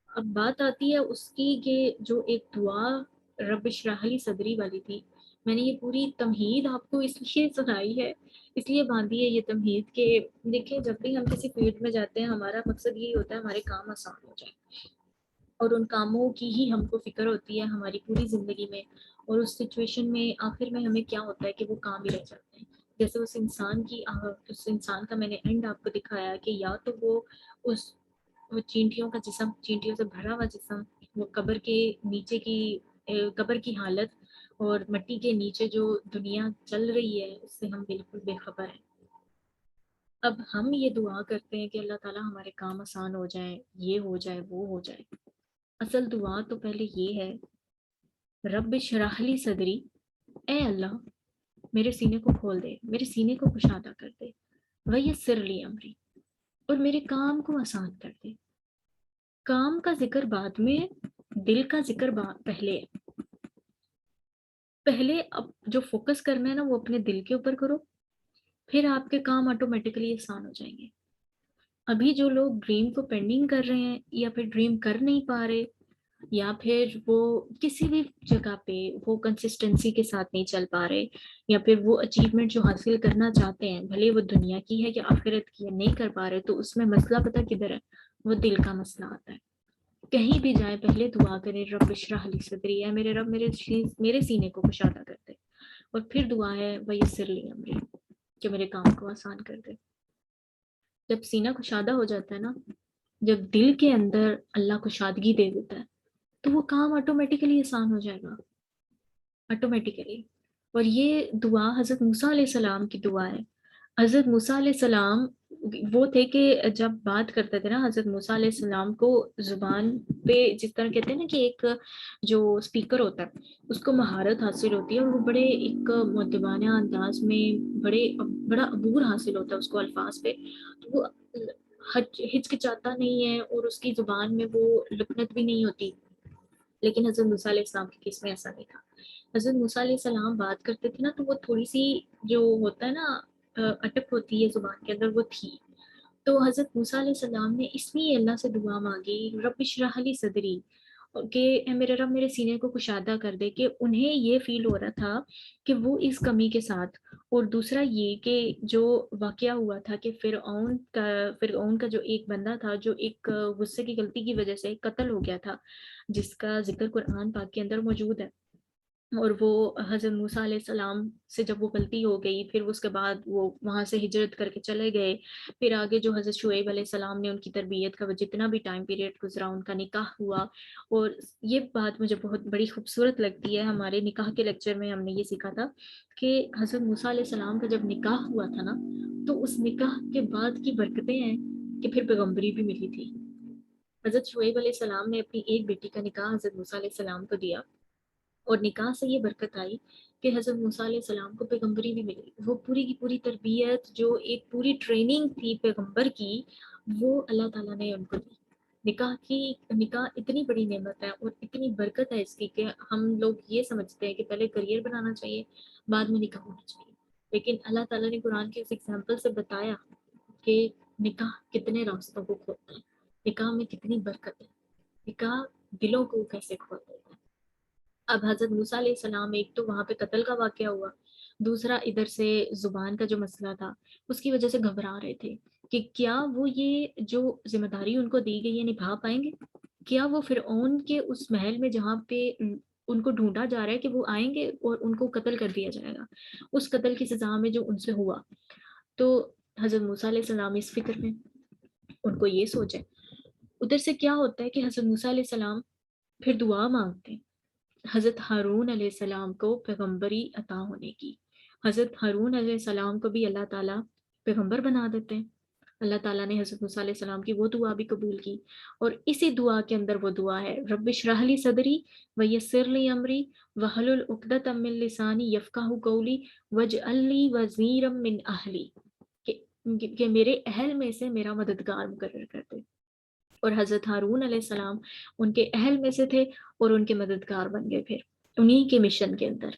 अब बात आती है उसकी कि जो एक दुआ रब इश्रह ली सदरी वाली थी, मैंने ये पूरी तमहीद आपको इसलिए सुनाई है, इसलिए बांधी है ये तमहीद के, देखिए जब भी हम किसी फील्ड में जाते हैं, हमारा मकसद यही होता है हमारे काम आसान हो जाए, और उन कामों की ही हमको फिक्र होती है हमारी पूरी जिंदगी में। और उस सिचुएशन में आखिर में हमें क्या होता है कि वो काम ही रह जाते हैं। जैसे उस इंसान का मैंने एंड आपको दिखाया कि या तो वो चींटियों का जिस्म, चींटियों से भरा हुआ जिस्म, वो कब्र के नीचे की कब्र की हालत, और मिट्टी के नीचे जो दुनिया चल रही है उससे हम बिल्कुल बेखबर हैं। अब हम ये दुआ करते हैं कि अल्लाह ताला हमारे काम आसान हो जाए, ये हो जाए, वो हो जाए। असल दुआ तो पहले ये है, रब इश्रह ली सदरी, ए अल्लाह मेरे सीने को खोल दे, मेरे सीने को कुशादा कर दे, वयस्सिर ली अमरी, और मेरे काम को आसान कर दे। काम का जिक्र बाद में, दिल का जिक्र पहले है। पहले अब जो फोकस करना है ना वो अपने दिल के ऊपर करो, फिर आपके काम ऑटोमेटिकली आसान हो जाएंगे। अभी जो लोग ड्रीम को पेंडिंग कर रहे हैं या फिर ड्रीम कर नहीं पा रहे, या फिर वो किसी भी जगह पे वो कंसिस्टेंसी के साथ नहीं चल पा रहे, या फिर वो अचीवमेंट जो हासिल करना चाहते हैं भले वो दुनिया की है या आखिरत की है नहीं कर पा रहे, तो उसमें मसला पता किधर है? वो दिल का मसला आता है। कहीं भी जाए पहले दुआ करें, रब इश्रह ली सदरी, है मेरे रब मेरे सीने को कुशादा कर दे, और फिर दुआ है वयस्सिर ली अमरी, कि मेरे काम को आसान कर दे। जब सीना कुशादा हो जाता है ना, जब दिल के अंदर अल्लाह कुशादगी दे देता है, तो वो काम ऑटोमेटिकली आसान हो जाएगा, ऑटोमेटिकली। और ये दुआ हजरत मूसा अलैहिस्सलाम की दुआ है। हजरत मूसा अलैहिस्सलाम वो थे कि जब बात करते थे ना, हजरत मूसा अलैहिस्सलाम को जुबान पे जिस तरह कहते हैं ना कि एक जो स्पीकर होता है उसको महारत हासिल होती है, और वो बड़े एक मुअद्दबाना अंदाज में बड़ा अबूर हासिल होता है उसको अल्फाज पे, तो वो हिचकिचाता नहीं है और उसकी जुबान में वो लुकनत भी नहीं होती। लेकिन हजरत मूसा अलैहिस्सलाम के केस में ऐसा नहीं था। हजरत मूसा अलैहिस्सलाम बात करते थे ना तो वो थोड़ी सी जो होता है ना अटक होती है जुबान के अंदर, वो थी। तो हजरत मूसा अलैहिस्सलाम ने इसलिए अल्लाह से दुआ मांगी, रब इश्रह ली सदरी, कि ए मेरे रब मेरे सीने को कुशादा कर दे, कि उन्हें ये फील हो रहा था कि वो इस कमी के साथ, और दूसरा ये कि जो वाकया हुआ था कि फिरऔन का जो एक बंदा था जो एक गुस्से की गलती की वजह से कत्ल हो गया था, जिसका जिक्र कुरान पाक के अंदर मौजूद है। और वो हजरत मूसा अलैहिस्सलाम से जब वो गलती हो गई, फिर उसके बाद वो वहां से हिजरत करके चले गए। फिर आगे जो हजरत शुएब अलैहिस्सलाम ने उनकी तरबियत का जितना भी टाइम पीरियड गुजरा, उनका निकाह हुआ। और ये बात मुझे बहुत बड़ी खूबसूरत लगती है, हमारे निकाह के लेक्चर में हमने ये सीखा था कि हजरत मूसा अलैहिस्सलाम का जब निकाह हुआ था ना, तो उस निकाह के बाद की बरकतें हैं कि फिर पैगम्बरी भी मिली थी। हजरत शुएब अलैहिस्सलाम ने अपनी एक बेटी का निकाह हजरत मूसा अलैहिस्सलाम को दिया, और निकाह से ये बरकत आई कि हजरत मूसा अलैहिस्सलाम को पैगम्बरी भी मिली। वो पूरी की पूरी तरबियत, जो एक पूरी ट्रेनिंग थी पैगम्बर की, वो अल्लाह ताला ने उनको दी। निकाह इतनी बड़ी नेमत है और इतनी बरकत है इसकी कि हम लोग ये समझते हैं कि पहले करियर बनाना चाहिए, बाद में निकाह होना चाहिए। लेकिन अल्लाह ताला ने कुरान के उस एग्जाम्पल से बताया कि निकाह कितने रास्तों को खोलता है, निकाह में कितनी बरकत है, निकाह दिलों को कैसे खोल देता है। अब हजरत मूसा अलैहिस्सलाम, एक तो वहां पे कत्ल का वाकया हुआ, दूसरा इधर से जुबान का जो मसला था, उसकी वजह से घबरा रहे थे कि क्या वो ये जो जिम्मेदारी उनको दी गई है निभा पाएंगे। क्या वो फिरौन के उस महल में जहाँ पे उनको ढूंढा जा रहा है कि वो आएंगे और उनको कत्ल कर दिया जाएगा, उस कत्ल की सजा में जो उनसे हुआ। तो हजरत मूसा अलैहिस्सलाम इस फिक्र में, उनको ये सोच है। उधर से क्या होता है कि हजरत मूसा अलैहिस्सलाम फिर दुआ मांगते हैं हजरत हारून अलैहिस्सलाम को पैगंबरी अता होने की। हजरत हारून अलैहिस्सलाम को भी अल्लाह ताला पैगंबर बना देते हैं। अल्लाह ताला ने हजरत मूसा अलैहिस्सलाम की वो दुआ भी कबूल की, और इसी दुआ के अंदर वो दुआ है, रब इश्रह ली सदरी वयस्सिर ली अमरी वहलुल उक़दतम मिन लिसानी यफ़क़हू क़ौली वजअल ली वज़ीरम मिन अहली, कि मेरे अहल में से मेरा मददगार मुकर्रर कर दे। और हजरत हारून अलैहिस्सलाम उनके अहल में से थे और उनके मददगार बन गए फिर उन्हीं के मिशन के अंदर।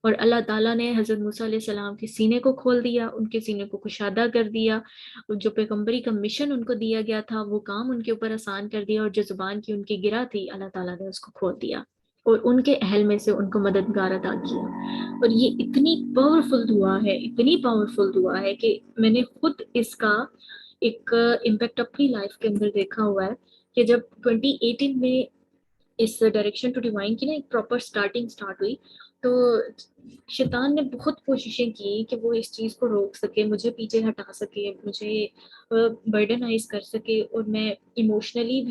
और अल्लाह ताला ने हजरत मूसा अलैहिस्सलाम के सीने को खोल दिया, उनके सीने को कुशादा कर दिया। जो पैगम्बरी का मिशन उनको दिया गया था वो काम उनके ऊपर आसान कर दिया, और जो जुबान की उनकी गिरा थी अल्लाह ताला ने उसको खोल दिया, और उनके अहल में से उनको मददगार अता किया। और ये इतनी पावरफुल दुआ है, इतनी पावरफुल दुआ है कि मैंने खुद इसका एक इम्पैक्ट अपनी लाइफ के अंदर देखा हुआ है कि जब 2018 में इस डायरेक्शन टू डिवाइन की ना एक प्रॉपर स्टार्ट हुई, तो शैतान ने बहुत कोशिशें की कि वो इस चीज़ को रोक सके, मुझे पीछे हटा सके, मुझे बर्डनाइज कर सके, और मैं इमोशनली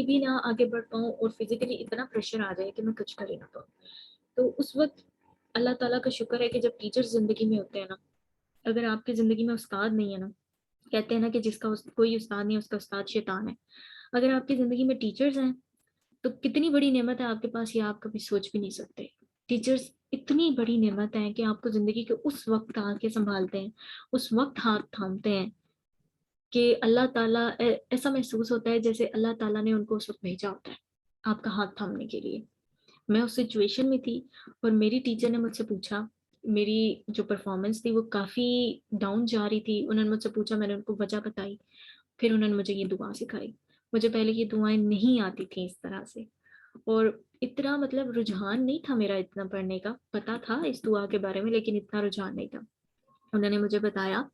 भी ना आगे बढ़ पाऊँ, और फिजिकली इतना प्रेशर आ जाए कि मैं कुछ कर ही ना पाऊँ। तो उस वक्त अल्लाह ताला का शुक्र है कि जब टीचर्स जिंदगी में होते हैं ना, अगर आपकी जिंदगी में उस्ताद नहीं है ना, कहते हैं ना कि जिसका कोई उस्ताद नहीं है उसका उस्ताद शैतान है। अगर आपकी जिंदगी में टीचर्स हैं तो कितनी बड़ी नेमत है आपके पास, ये आप कभी सोच भी नहीं सकते। टीचर्स इतनी बड़ी नेमत है कि आपको जिंदगी के उस वक्त आके संभालते हैं, उस वक्त हाथ थामते हैं कि अल्लाह ताला ऐसा महसूस होता है जैसे अल्लाह ताला ने उनको उस वक्त भेजा होता है आपका हाथ थामने के लिए। मैं उस सिचुएशन में थी और मेरी टीचर ने मुझसे पूछा, मेरी जो परफॉर्मेंस थी वो काफ़ी डाउन जा रही थी, उन्होंने मुझसे पूछा, मैंने उनको वजह बताई, फिर उन्होंने मुझे ये दुआ सिखाई। मुझे पहले ये दुआएं नहीं आती थी इस तरह से, और इतना मतलब रुझान नहीं था मेरा इतना पढ़ने का, पता था इस दुआ के बारे में लेकिन इतना रुझान नहीं था। उन्होंने मुझे बताया,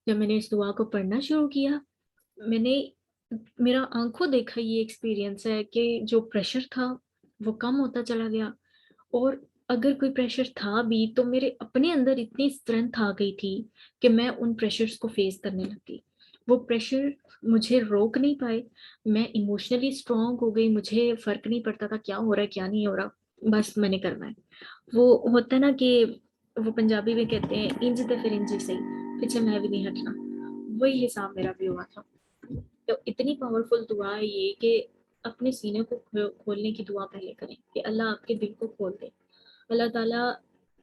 जब मैंने इस दुआ को पढ़ना शुरू किया, मैंने मेरा आंखों देखा ये एक्सपीरियंस है कि जो प्रेशर था वो कम होता चला गया, और अगर कोई प्रेशर था भी तो मेरे अपने अंदर इतनी स्ट्रेंथ आ गई थी कि मैं उन प्रेशर्स को फेस करने लगी। वो प्रेशर मुझे रोक नहीं पाए, मैं इमोशनली स्ट्रांग हो गई, मुझे फर्क नहीं पड़ता था क्या हो रहा है क्या नहीं हो रहा, बस मैंने करना है। वो होता है ना कि वो पंजाबी में कहते हैं इंज ते फिर इंज सही, पीछे मैं भी नहीं हटना, वही हिसाब मेरा भी हुआ था। तो इतनी पावरफुल दुआ है ये कि अपने सीने को खोलने की दुआ पहले करें कि अल्लाह आपके दिल को खोल दे। अल्लाह ताला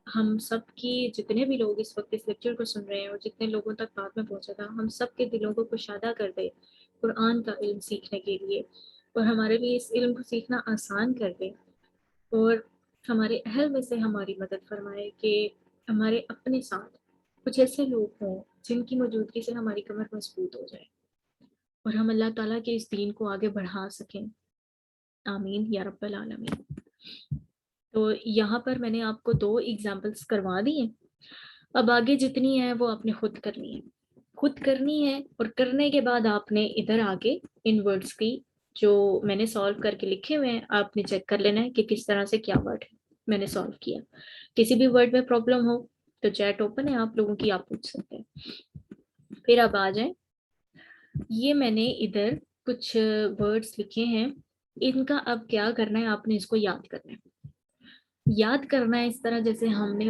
हम सब की, जितने भी लोग इस वक्त इस लेक्चर को सुन रहे हैं और जितने लोगों तक बात में पहुंचा था, हम सब के दिलों को कुशादा कर दे कुरान का इल्म सीखने के लिए, और हमारे लिए इस इल्म को सीखना आसान कर दे, और हमारे अहल में से हमारी मदद फरमाए कि हमारे अपने साथ कुछ ऐसे लोग हों जिनकी मौजूदगी से हमारी कमर मजबूत हो जाए और हम अल्लाह ताला के इस दीन को आगे बढ़ा सकें। आमीन या रब्बल आलमीन। तो यहाँ पर मैंने आपको 2 एग्जाम्पल्स करवा दी हैं, अब आगे जितनी है वो आपने खुद करनी है, खुद करनी है, और करने के बाद आपने इधर आके इन वर्ड्स की जो मैंने सॉल्व करके लिखे हुए हैं आपने चेक कर लेना है कि किस तरह से क्या वर्ड है मैंने सॉल्व किया। किसी भी वर्ड में प्रॉब्लम हो तो चैट ओपन है आप लोगों की, आप पूछ सकते हैं। फिर अब आ जाए, ये मैंने इधर कुछ वर्ड्स लिखे हैं, इनका अब क्या करना है, आपने इसको याद करना है। याद करना है इस तरह जैसे हमने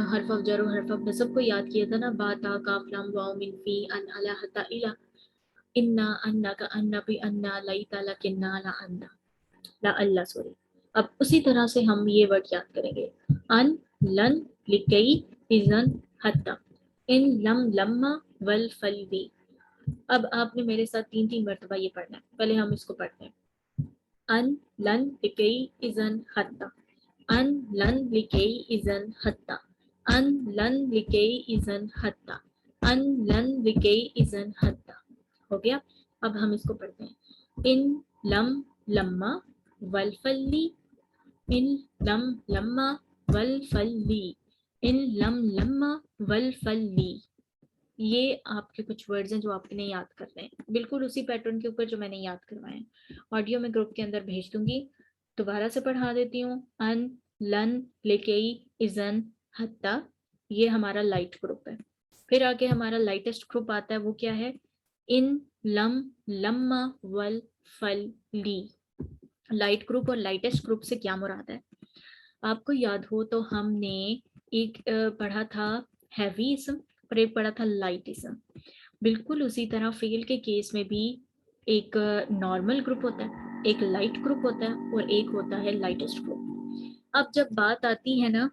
हर्फ ऑफ जर और हर्फ ऑफ नसब को याद किया था ना, बा ता काफ लाम वाओ मिन फी अन अला हता इला, इन्ना अन्ना का अन्ना भी अन्ना लाई ताला किन्ना ला अन्ना ला अल्लाह सॉरी। अब उसी तरह से हम ये वर्ड याद करेंगे, अन लन लिकई इजन हत्ता, इन लम लम्मा वल फलवी। अब आपने मेरे साथ 3-3 मरतबा ये पढ़ना है, पहले हम इसको पढ़ते हैं। अन लन लिकई इजन हत्ता, अन लन लिकई इजन हत्ता, अन लन लिकई इजन हत्ता, अन लन लिकई इजन हत्ता। हो गया। अब हम इसको पढ़ते हैं, इन लम लम्मा वल फल्ली, इन लम लम्मा वल फल्ली, इन लम लम्मा वल फल्ली। ये आपके कुछ वर्ड्स हैं जो आपने याद करने हैं, बिल्कुल उसी पैटर्न के ऊपर जो मैंने याद करवाए हैं। ऑडियो में ग्रुप के अंदर भेज दूंगी, दोबारा से पढ़ा देती हूँ। अन लन लेकेई इजन हत्ता, ये हमारा लाइट ग्रुप है। फिर आगे हमारा लाइटेस्ट ग्रुप आता है, वो क्या है, इन लम लम्मा वल फल ली। लाइट ग्रुप और लाइटेस्ट ग्रुप से क्या मुराद है, आपको याद हो तो हमने एक पढ़ा था हैवी इसम और एक पढ़ा था लाइट इसम। बिल्कुल उसी तरह फेल के केस में भी एक नॉर्मल ग्रुप होता है, एक लाइट ग्रुप होता है और एक होता है लाइटेस्ट ग्रुप। अब जब बात आती है ना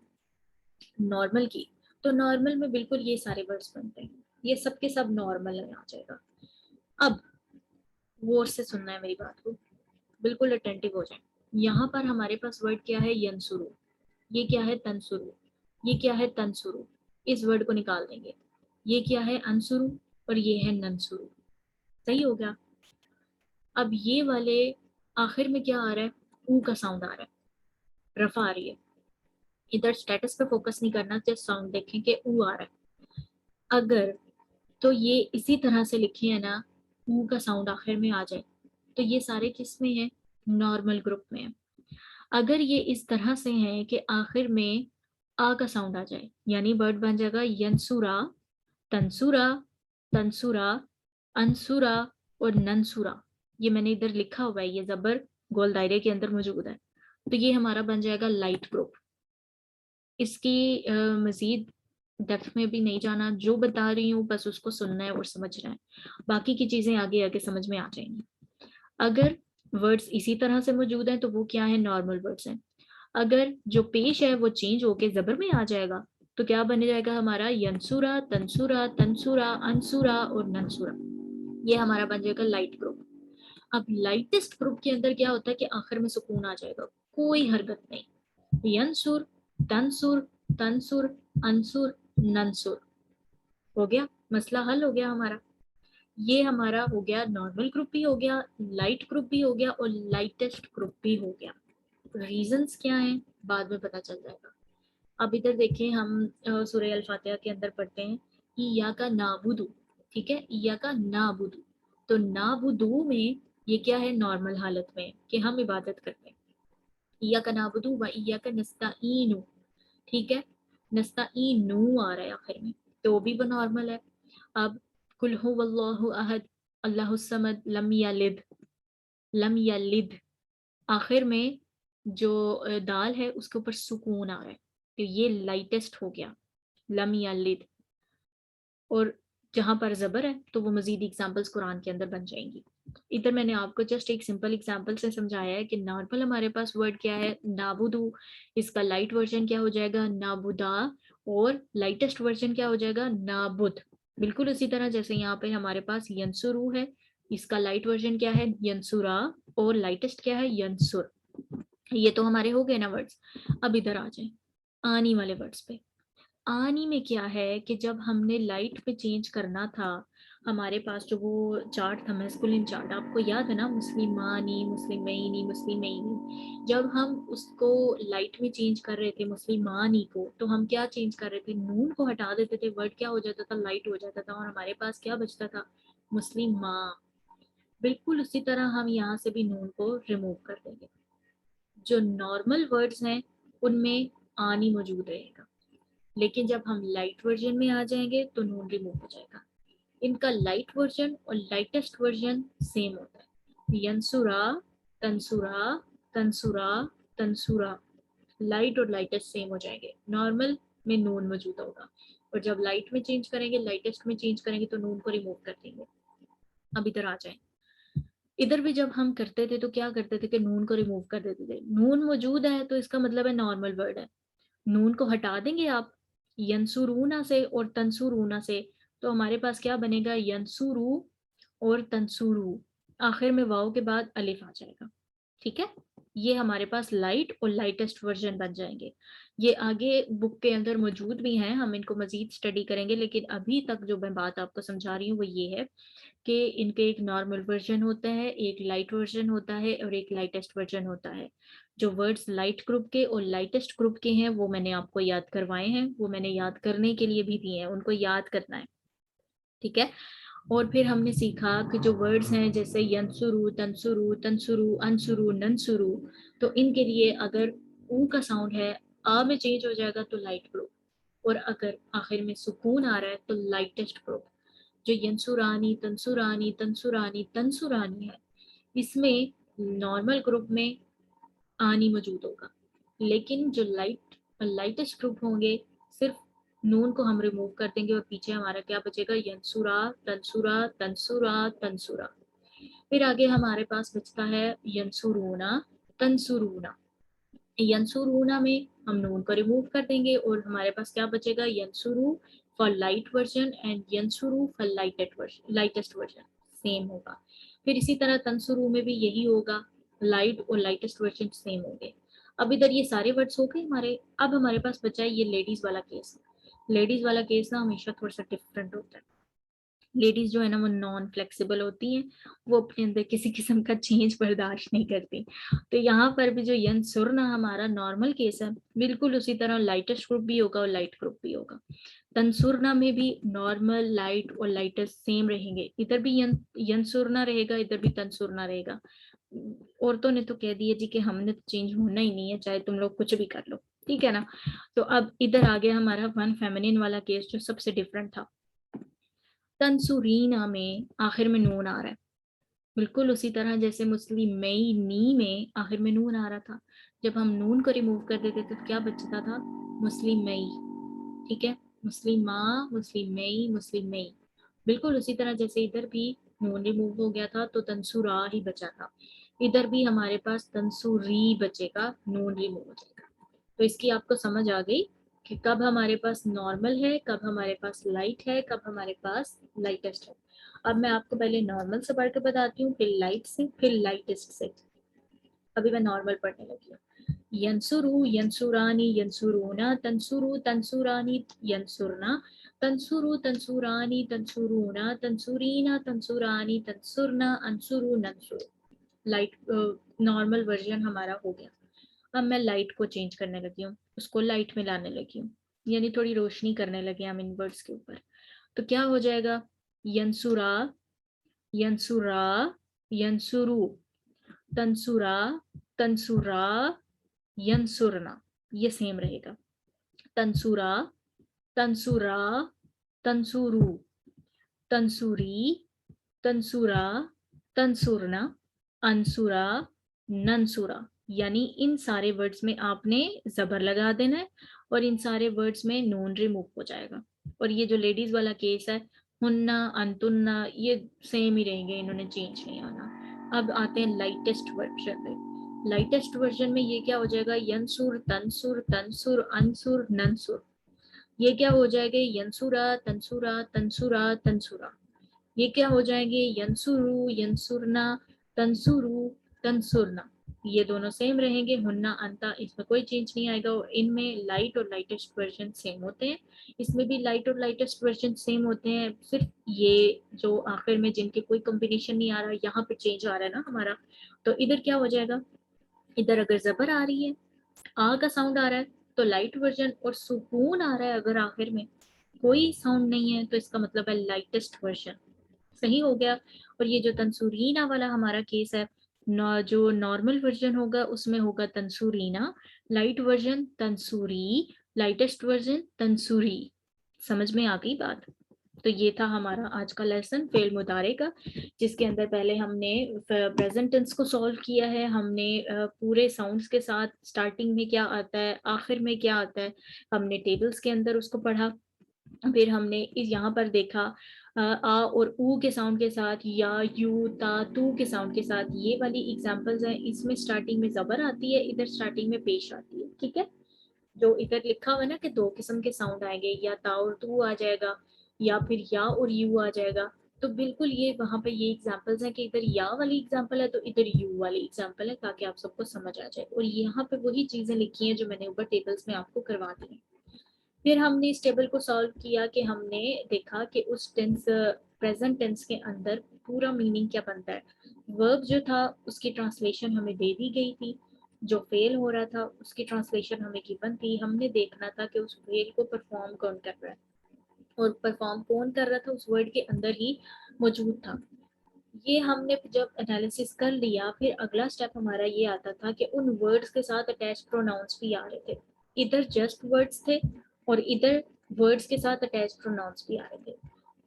नॉर्मल की, तो नॉर्मल में बिल्कुल ये सारे वर्ड्स बनते हैं, ये सब के सब नॉर्मल में आ जाएगा। अब गौर से सुनना है मेरी बात को, बिल्कुल अटेंटिव हो जाए। यहाँ पर हमारे पास वर्ड क्या है, यंसुरु, ये क्या है तंसुरु, ये क्या है तंसुरु, इस वर्ड को निकाल देंगे। ये क्या है अंसुरु और ये है नंसुरु, सही हो गया। अब ये वाले आखिर में क्या आ रहा है, ऊ का साउंड आ रहा है, रफा आ रही है। इधर स्टेटस पे फोकस नहीं करना, जस्ट साउंड देखें कि ऊ आ रहा है। अगर तो ये इसी तरह से लिखे है ना, ऊ का साउंड आखिर में आ जाए, तो ये सारे किस में है, नॉर्मल ग्रुप में है। अगर ये इस तरह से है कि आखिर में आ का साउंड आ जाए, यानी वर्ड बन जाएगा यंसुरा, तंसुरा, तंसुरा, अंसुरा और नंसुरा। ये मैंने इधर लिखा हुआ है, ये जबर गोल दायरे के अंदर मौजूद है। तो ये हमारा बन जाएगा लाइट ग्रुप। इसकी मजीद डेप्थ में भी नहीं जाना, जो बता रही हूँ बस उसको सुनना है और समझना है, बाकी की चीजें आगे आगे समझ में आ जाएंगी। अगर वर्ड्स इसी तरह से मौजूद हैं तो वो क्या है, नॉर्मल वर्ड्स हैं। अगर जो पेश है वो चेंज होके जबर में आ जाएगा तो क्या बन जाएगा हमारा, यंसुरा, तंसुरा, तंसुरा, अंसुरा और नंसुरा। ये हमारा बन जाएगा लाइट ग्रुप। अब लाइटेस्ट ग्रुप के अंदर क्या होता है कि आखिर में सुकून आ जाएगा, कोई हरकत नहीं। यंसुर, तंसुर, तंसुर, अंसुर, नंसुर। हो गया, मसला हल हो गया हमारा। ये हमारा हो गया नॉर्मल ग्रुप भी हो गया, लाइट ग्रुप भी हो गया और लाइटेस्ट ग्रुप भी हो गया। रीजंस क्या है बाद में पता चल जाएगा। अब इधर देखें, हम सूरह अल फातिहा के अंदर पढ़ते हैं इया का नाबुदू, ठीक है, इया का नाबुदू। तो नाबुदू में ये क्या है, नॉर्मल हालत में कि हम इबादत करते हैं। इया का नाबुदू व इया का नस्ताईनु, ठीक है, नस्ताईनु आ रहा है आखिर में, तो भी वो नॉर्मल है। अब कुल हुवल्लाहु अहद अल्लाहुस समद लम यलिद, लम यलिद, आखिर में जो दाल है उसके ऊपर सुकून आ रहा है, तो ये लाइटेस्ट हो गया, लम यलिद। और जहां पर जबर है तो वो मजीद एग्जांपल्स कुरान के अंदर बन जाएंगी। इधर मैंने आपको जस्ट एक सिंपल एग्जांपल से समझाया है कि नॉर्मल हमारे पास वर्ड क्या है, नाबुदू, इसका लाइट वर्जन क्या हो जाएगा, नाबुदा, और लाइटेस्ट वर्जन क्या हो जाएगा, नाबुद। बिल्कुल उसी तरह जैसे यहाँ पे हमारे पास यंसुरू है, इसका लाइट वर्जन क्या है, यंसुरा, और लाइटेस्ट क्या है, यंसुर। ये तो हमारे हो गए ना वर्ड्स। अब इधर आ जाए आनी वाले वर्ड्स पे। आनी में क्या है कि जब हमने लाइट पे चेंज करना था, हमारे पास जो वो चार्ट था, मैस्कुलिन चार्ट, आपको याद है ना, मुस्लिमानी, मुस्लिमैनी, मुस्लिमैनी, जब हम उसको लाइट में चेंज कर रहे थे मुस्लिमानी को, तो हम क्या चेंज कर रहे थे, नून को हटा देते थे, वर्ड क्या हो जाता था, लाइट हो जाता था, और हमारे पास क्या बचता था, मुस्लिमा। बिल्कुल उसी तरह हम यहाँ से भी नून को रिमूव कर देंगे। जो नॉर्मल वर्ड्स हैं उनमें आनी मौजूद रहेगा, लेकिन जब हम लाइट वर्जन में आ जाएंगे तो नून रिमूव हो जाएगा। इनका लाइट वर्जन और लाइटेस्ट वर्जन सेम होता है, यंसुरा, तंसुरा, तंसुरा, तंसुरा। लाइट और लाइटेस्ट सेम हो जाएंगे, नॉर्मल में नून मौजूद होगा, और जब लाइट में चेंज करेंगे, लाइटेस्ट में चेंज करेंगे तो नून को रिमूव कर देंगे। अब इधर आ जाए, इधर भी जब हम करते थे तो क्या करते थे कि नून को रिमूव कर देते थे। नून मौजूद है तो इसका मतलब है नॉर्मल वर्ड है, नून को हटा देंगे आप यंसुरूना से और तंसुरूना से, तो हमारे पास क्या बनेगा, यंसुरू और तंसुरू, आखिर में वाव के बाद अलिफ आ जाएगा, ठीक है। ये हमारे पास लाइट और लाइटेस्ट वर्जन बन जाएंगे। ये आगे बुक के अंदर मौजूद भी हैं, हम इनको मजीद स्टडी करेंगे, लेकिन अभी तक जो मैं बात आपको समझा रही हूँ वो ये है कि इनके एक नॉर्मल वर्जन होता है, एक लाइट वर्जन होता है और एक लाइटेस्ट वर्जन होता है। जो वर्ड्स लाइट ग्रुप के और लाइटेस्ट ग्रुप के हैं वो मैंने आपको याद करवाए हैं, वो मैंने याद करने के लिए भी दिए हैं, उनको याद करना है, ठीक है। और फिर हमने सीखा कि जो वर्ड्स हैं जैसे यंसुरु, तंसुरु, तंसुरु, अंसुरु, नंसुरु, तो इनके लिए अगर ऊ का साउंड है, आ में चेंज हो जाएगा तो लाइट ग्रुप, और अगर आखिर में सुकून आ रहा है तो लाइटेस्ट ग्रुप। जो यंसुरानी, तंसुरानी, तंसुरानी, तंसुरानी है, इसमें नॉर्मल ग्रुप में आनी मौजूद होगा, लेकिन जो लाइटेस्ट ग्रुप होंगे, सिर्फ नून को हम रिमूव कर देंगे और पीछे हमारा क्या बचेगा, यंसुरा, तंसुरा, तंसुरा, तंसुरा। फिर आगे हमारे पास बचता है यंसुरूना, तंसुरूना। यंसुरूना में हम नून को रिमूव कर देंगे और हमारे पास क्या बचेगा, यंसुरू फॉर लाइट वर्जन एंड यंसुरू फॉर लाइटेस्ट वर्जन सेम होगा। फिर इसी तरह तंसुरू में भी यही होगा, लाइट और लाइटेस्ट वर्जन सेम होंगे। अब इधर ये सारे वर्ड्स हो गए हमारे। अब हमारे पास बचा है ये लेडीज वाला केस। लेडीज वाला केस ना हमेशा थोड़ा सा डिफरेंट होता है। लेडीज जो है ना वो नॉन फ्लेक्सिबल होती हैं, वो अपने अंदर किसी किस्म का चेंज बर्दाश्त नहीं करती। तो यहाँ पर भी जो यन सुर ना हमारा नॉर्मल केस है, बिल्कुल उसी तरह लाइटेस्ट ग्रुप भी होगा और लाइट ग्रुप भी होगा। तंसुरना में भी नॉर्मल, लाइट और लाइटेस्ट सेम रहेंगे, इधर भी यंसुरना रहेगा, इधर भी तंसुरना रहेगा। औरतों ने तो कह दिया जी कि हमने तो चेंज होना ही नहीं है, चाहे तुम लोग कुछ भी कर लो, ठीक है ना। तो अब इधर आ गया हमारा वन फेमिनिन वाला केस जो सबसे डिफरेंट था। तंसुरीना में आखिर में नून आ रहा है, बिल्कुल उसी तरह जैसे मुस्लिमई नी में आखिर में नून आ रहा था। जब हम नून को रिमूव कर देते थे तो क्या बचता था, मुस्लिमई, ठीक है, मुस्लिमा, मुस्लिमई, मुस्लिमई। बिल्कुल उसी तरह जैसे इधर भी नून रिमूव हो गया था तो तंसुरा ही बचा था, इधर भी हमारे पास तंसुरी बचेगा, नून रिमूव हो जाएगा। तो इसकी आपको समझ आ गई कि कब हमारे पास नॉर्मल है, कब हमारे पास लाइट है, कब हमारे पास लाइटेस्ट है। अब मैं आपको पहले नॉर्मल से पढ़ के बताती हूँ, फिर लाइट से, फिर लाइटेस्ट से। अभी मैं नॉर्मल पढ़ने लगी हूँ। यंसुरु यंसुरानी यंसुरूना तंसुरु तंसुरानी यंसुरना तंसुरु तंसुरानी तंसुरूना तंसुरीना तंसुरानी तंसुरना अंसुरु नंसुरु। लाइट नॉर्मल वर्जन हमारा हो गया। अब मैं लाइट को चेंज करने लगी हूँ, उसको लाइट में लाने लगी हूँ, यानी थोड़ी रोशनी करने लगे हम इन वर्ड्स के ऊपर। तो क्या हो जाएगा, यंसुरा, यंसुरा, यंसुरु, तंसुरा, तंसुरा, यंसुरना, ये सेम रहेगा। तंसुरा, तंसुरा, तंसुरु, तंसुरी, तंसुरा, तंसुरना, अंसुरा, नंसुरा। यानी इन सारे वर्ड्स में आपने जबर लगा देना है और इन सारे वर्ड्स में नून रिमूव हो जाएगा। और ये जो लेडीज वाला केस है, हुन्ना, अंतुन्ना, ये सेम ही रहेंगे, इन्होंने चेंज नहीं आना। अब आते हैं लाइटेस्ट वर्जन पे। लाइटेस्ट वर्जन में ये क्या हो जाएगा, यंसुर, तंसुर, तंसुर, अंसुर, नंसुर। ये क्या हो जाएगा, यंसुरा, तंसुरा, तंसुरा, तंसुरा। ये क्या हो जाएंगे, यंसुरु, यंसुरना, तंसुरु, तंसुरना। ये दोनों सेम रहेंगे, हुन्ना, अंता, इसमें कोई चेंज नहीं आएगा। और इनमें लाइट और लाइटेस्ट वर्जन सेम होते हैं, इसमें भी लाइट और लाइटेस्ट वर्जन सेम होते हैं। सिर्फ ये जो आखिर में जिनके कोई कॉम्बिनेशन नहीं आ रहा, यहाँ पे चेंज आ रहा है ना हमारा। तो इधर क्या हो जाएगा, इधर अगर जबर आ रही है, आ का साउंड आ रहा है तो लाइट वर्जन, और सुकून आ रहा है अगर आखिर में कोई साउंड नहीं है तो इसका मतलब है लाइटेस्ट वर्जन। सही हो गया। और ये जो तंसुरीना वाला हमारा केस है, जो नॉर्मल वर्जन होगा उसमें होगा तंसुरीना, लाइट वर्जन तंसुरी, लाइटेस्ट वर्जन तंसुरी। समझ में आ गई बात। तो ये था हमारा आज का लेसन फेल मुदारे का, जिसके अंदर पहले हमने प्रेजेंट टेंस को सॉल्व किया है। हमने पूरे साउंड्स के साथ स्टार्टिंग में क्या आता है, आखिर में क्या आता है, हमने टेबल्स के अंदर उसको पढ़ा। फिर हमने इस यहाँ पर देखा आ और ऊ के साउंड के साथ, या, यू, ता, तू के साउंड के साथ, ये वाली एग्जांपल्स हैं। इसमें स्टार्टिंग में जबर आती है, इधर स्टार्टिंग में पेश आती है। ठीक है, जो इधर लिखा हुआ है ना कि दो किस्म के साउंड आएंगे, या ता और तू आ जाएगा, या फिर या और यू आ जाएगा। तो बिल्कुल ये वहां पे ये एग्जांपल्स हैं कि इधर या वाली एग्जांपल है तो इधर यू वाली एग्जांपल है, ताकि आप सबको समझ आ जाए। और यहाँ पे वही चीजें लिखी हैं जो मैंने ऊपर टेबल्स में आपको करवा दी है। फिर हमने इस टेबल को सॉल्व किया कि हमने देखा कि उस टेंस, प्रेजेंट टेंस के अंदर पूरा मीनिंग क्या बनता है। वर्ब जो था उसकी ट्रांसलेशन हमें दे दी गई थी, जो फेल हो रहा था उसकी ट्रांसलेशन हमें गिवन थी। हमने देखना था कि उस फेल को परफॉर्म कौन कर रहा है, और परफॉर्म कौन कर रहा था उस वर्ड के अंदर ही मौजूद था। ये हमने जब एनालिसिस कर लिया, फिर अगला स्टेप हमारा ये आता था कि उन वर्ड्स के साथ अटैच प्रोनाउंस भी आ रहे थे। इधर जस्ट वर्ड्स थे और इधर वर्ड्स के साथ अटैच प्रोनाउंस भी आ रहे थे।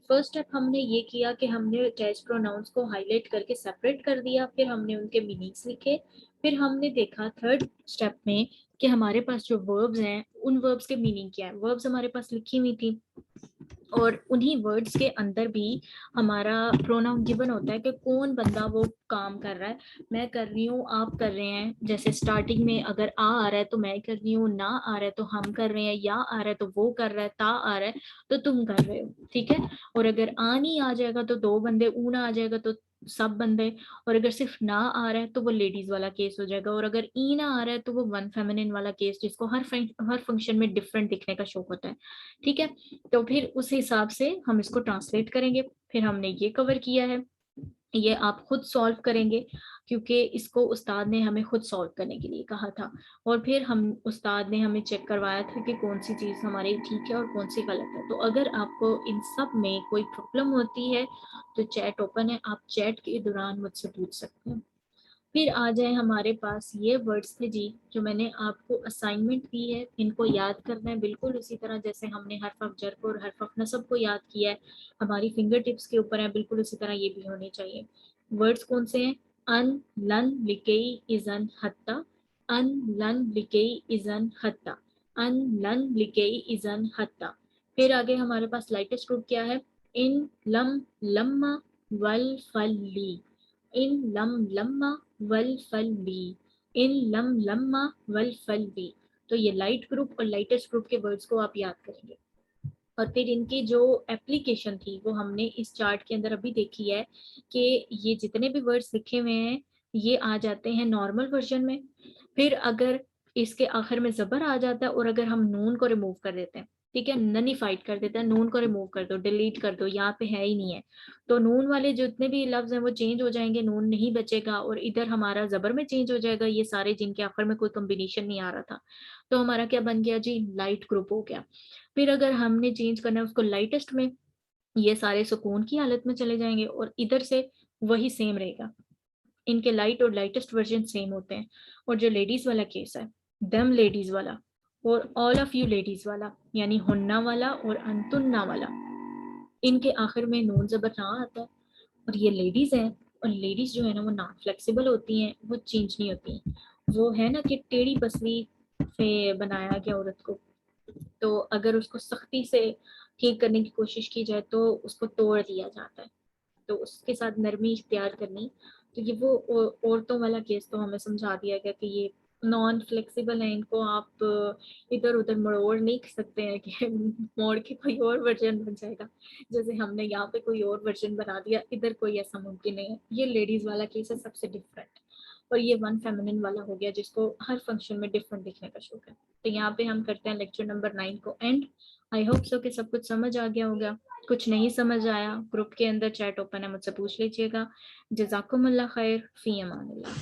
फर्स्ट स्टेप हमने ये किया कि हमने अटैच प्रोनाउंस को हाईलाइट करके सेपरेट कर दिया, फिर हमने उनके मीनिंग्स लिखे। फिर हमने देखा थर्ड स्टेप में कि हमारे पास जो वर्ब्स हैं उन वर्ब्स के मीनिंग क्या है। वर्ब्स हमारे पास लिखी हुई थी और उन्हीं वर्ड्स के अंदर भी हमारा प्रोनाउन गिवन होता है कि कौन बंदा वो काम कर रहा है। मैं कर रही हूँ, आप कर रहे हैं। जैसे स्टार्टिंग में अगर आ रहा है तो मैं कर रही हूँ, ना आ रहा है तो हम कर रहे हैं, या आ रहा है तो वो कर रहा है, ता आ रहा है तो तुम कर रहे हो। ठीक है, और अगर आ नहीं आ जाएगा तो दो बंदे, ऊना आ जाएगा तो सब बंदे, और अगर सिर्फ ना आ रहा है तो वो लेडीज वाला केस हो जाएगा, और अगर ई ना आ रहा है तो वो वन फेमिनिन वाला केस, जिसको हर फंक्शन में डिफरेंट दिखने का शौक होता है। ठीक है, तो फिर उस हिसाब से हम इसको ट्रांसलेट करेंगे। फिर हमने ये कवर किया है, ये आप खुद सॉल्व करेंगे क्योंकि इसको उस्ताद ने हमें खुद सॉल्व करने के लिए कहा था। और फिर हम उस्ताद ने हमें चेक करवाया था कि कौन सी चीज़ हमारी ठीक है और कौन सी गलत है। तो अगर आपको इन सब में कोई प्रॉब्लम होती है तो चैट ओपन है, आप चैट के दौरान मुझसे पूछ सकते हैं। फिर आ जाए हमारे पास ये वर्ड्स थे जी जो मैंने आपको असाइनमेंट दी है, इनको याद करना है बिल्कुल उसी तरह जैसे हमने हर्फ ऑफ जर को और हर्फ ऑफ नसब को याद किया है। हमारी फिंगर टिप्स के ऊपर है, बिल्कुल उसी तरह ये भी होने चाहिए। वर्ड्स कौन से हैं, अन, लन, लिकेई, इजन, हत्ता, अन, लन, लिकेई, इजन, हत्ता, अन, लन, लिकेई, इजन, हत्ता। फिर आगे हमारे पास लाइटेस्ट ग्रुप क्या है, इन लम लम्मा वल फली, इन लम लम्मा वल फली, इन लम लम्मा वल फली। तो ये लाइट ग्रुप और लाइटेस्ट ग्रुप के वर्ड्स को आप याद करेंगे। और फिर इनकी जो एप्लीकेशन थी वो हमने इस चार्ट के अंदर अभी देखी है कि ये जितने भी वर्ड्स लिखे हुए हैं ये आ जाते हैं नॉर्मल वर्जन में। फिर अगर इसके आखिर में जबर आ जाता है और अगर हम नून को रिमूव कर देते हैं, ठीक है, ननीफाइड कर देते हैं, नून को रिमूव कर दो, डिलीट कर दो, यहाँ पे है ही नहीं है, तो नून वाले जितने भी लफ्ज हैं वो चेंज हो जाएंगे, नून नहीं बचेगा और इधर हमारा जबर में चेंज हो जाएगा, ये सारे जिनके आखिर में कोई कॉम्बिनेशन नहीं आ रहा था। तो हमारा क्या बन गया जी, लाइट ग्रुप हो गया। फिर अगर हमने चेंज करना है उसको लाइटेस्ट में, ये सारे सुकून की हालत में चले जाएंगे और इधर से वही सेम रहेगा, इनके लाइट और लाइटेस्ट वर्जन सेम होते हैं। और जो लेडीज वाला केस है, दम लेडीज वाला और ऑल ऑफ यू लेडीज वाला, यानी हुन्ना वाला और अंतुन्ना वाला, इनके आखिर में नून जबर ना आता है। और ये लेडीज हैं, और लेडीज जो है ना वो नॉन फ्लेक्सिबल होती हैं, वो चेंज नहीं होती हैं। वो है ना कि टेढ़ी पसली से बनाया गया औरत को, तो अगर उसको सख्ती से ठीक करने की कोशिश की जाए तो उसको तोड़ दिया जाता है, तो उसके साथ नरमी इख्तियार करनी। तो ये वो औरतों वाला केस तो हमें समझा दिया गया कि ये नॉन फ्लेक्सिबल है, इनको आप इधर उधर मरोड़ नहीं सकते हैं कि मोड़ के कोई और वर्जन बन जाएगा, जैसे हमने यहाँ पे कोई और वर्जन बना दिया, इधर कोई ऐसा मुमकिन नहीं है। ये लेडीज वाला केस है सबसे डिफरेंट, और ये वन फेमिनिन वाला हो गया जिसको हर फंक्शन में डिफरेंट दिखने का शौक है। तो यहाँ पे हम करते हैं लेक्चर नंबर 9 को एंड। आई होप सो कि सब कुछ समझ आ गया होगा। कुछ नहीं समझ आया, ग्रुप के अंदर चैट ओपन है, मुझसे पूछ लीजिएगा। जज़ाकुमुल्लाह खैर, फी अमानिल्लाह।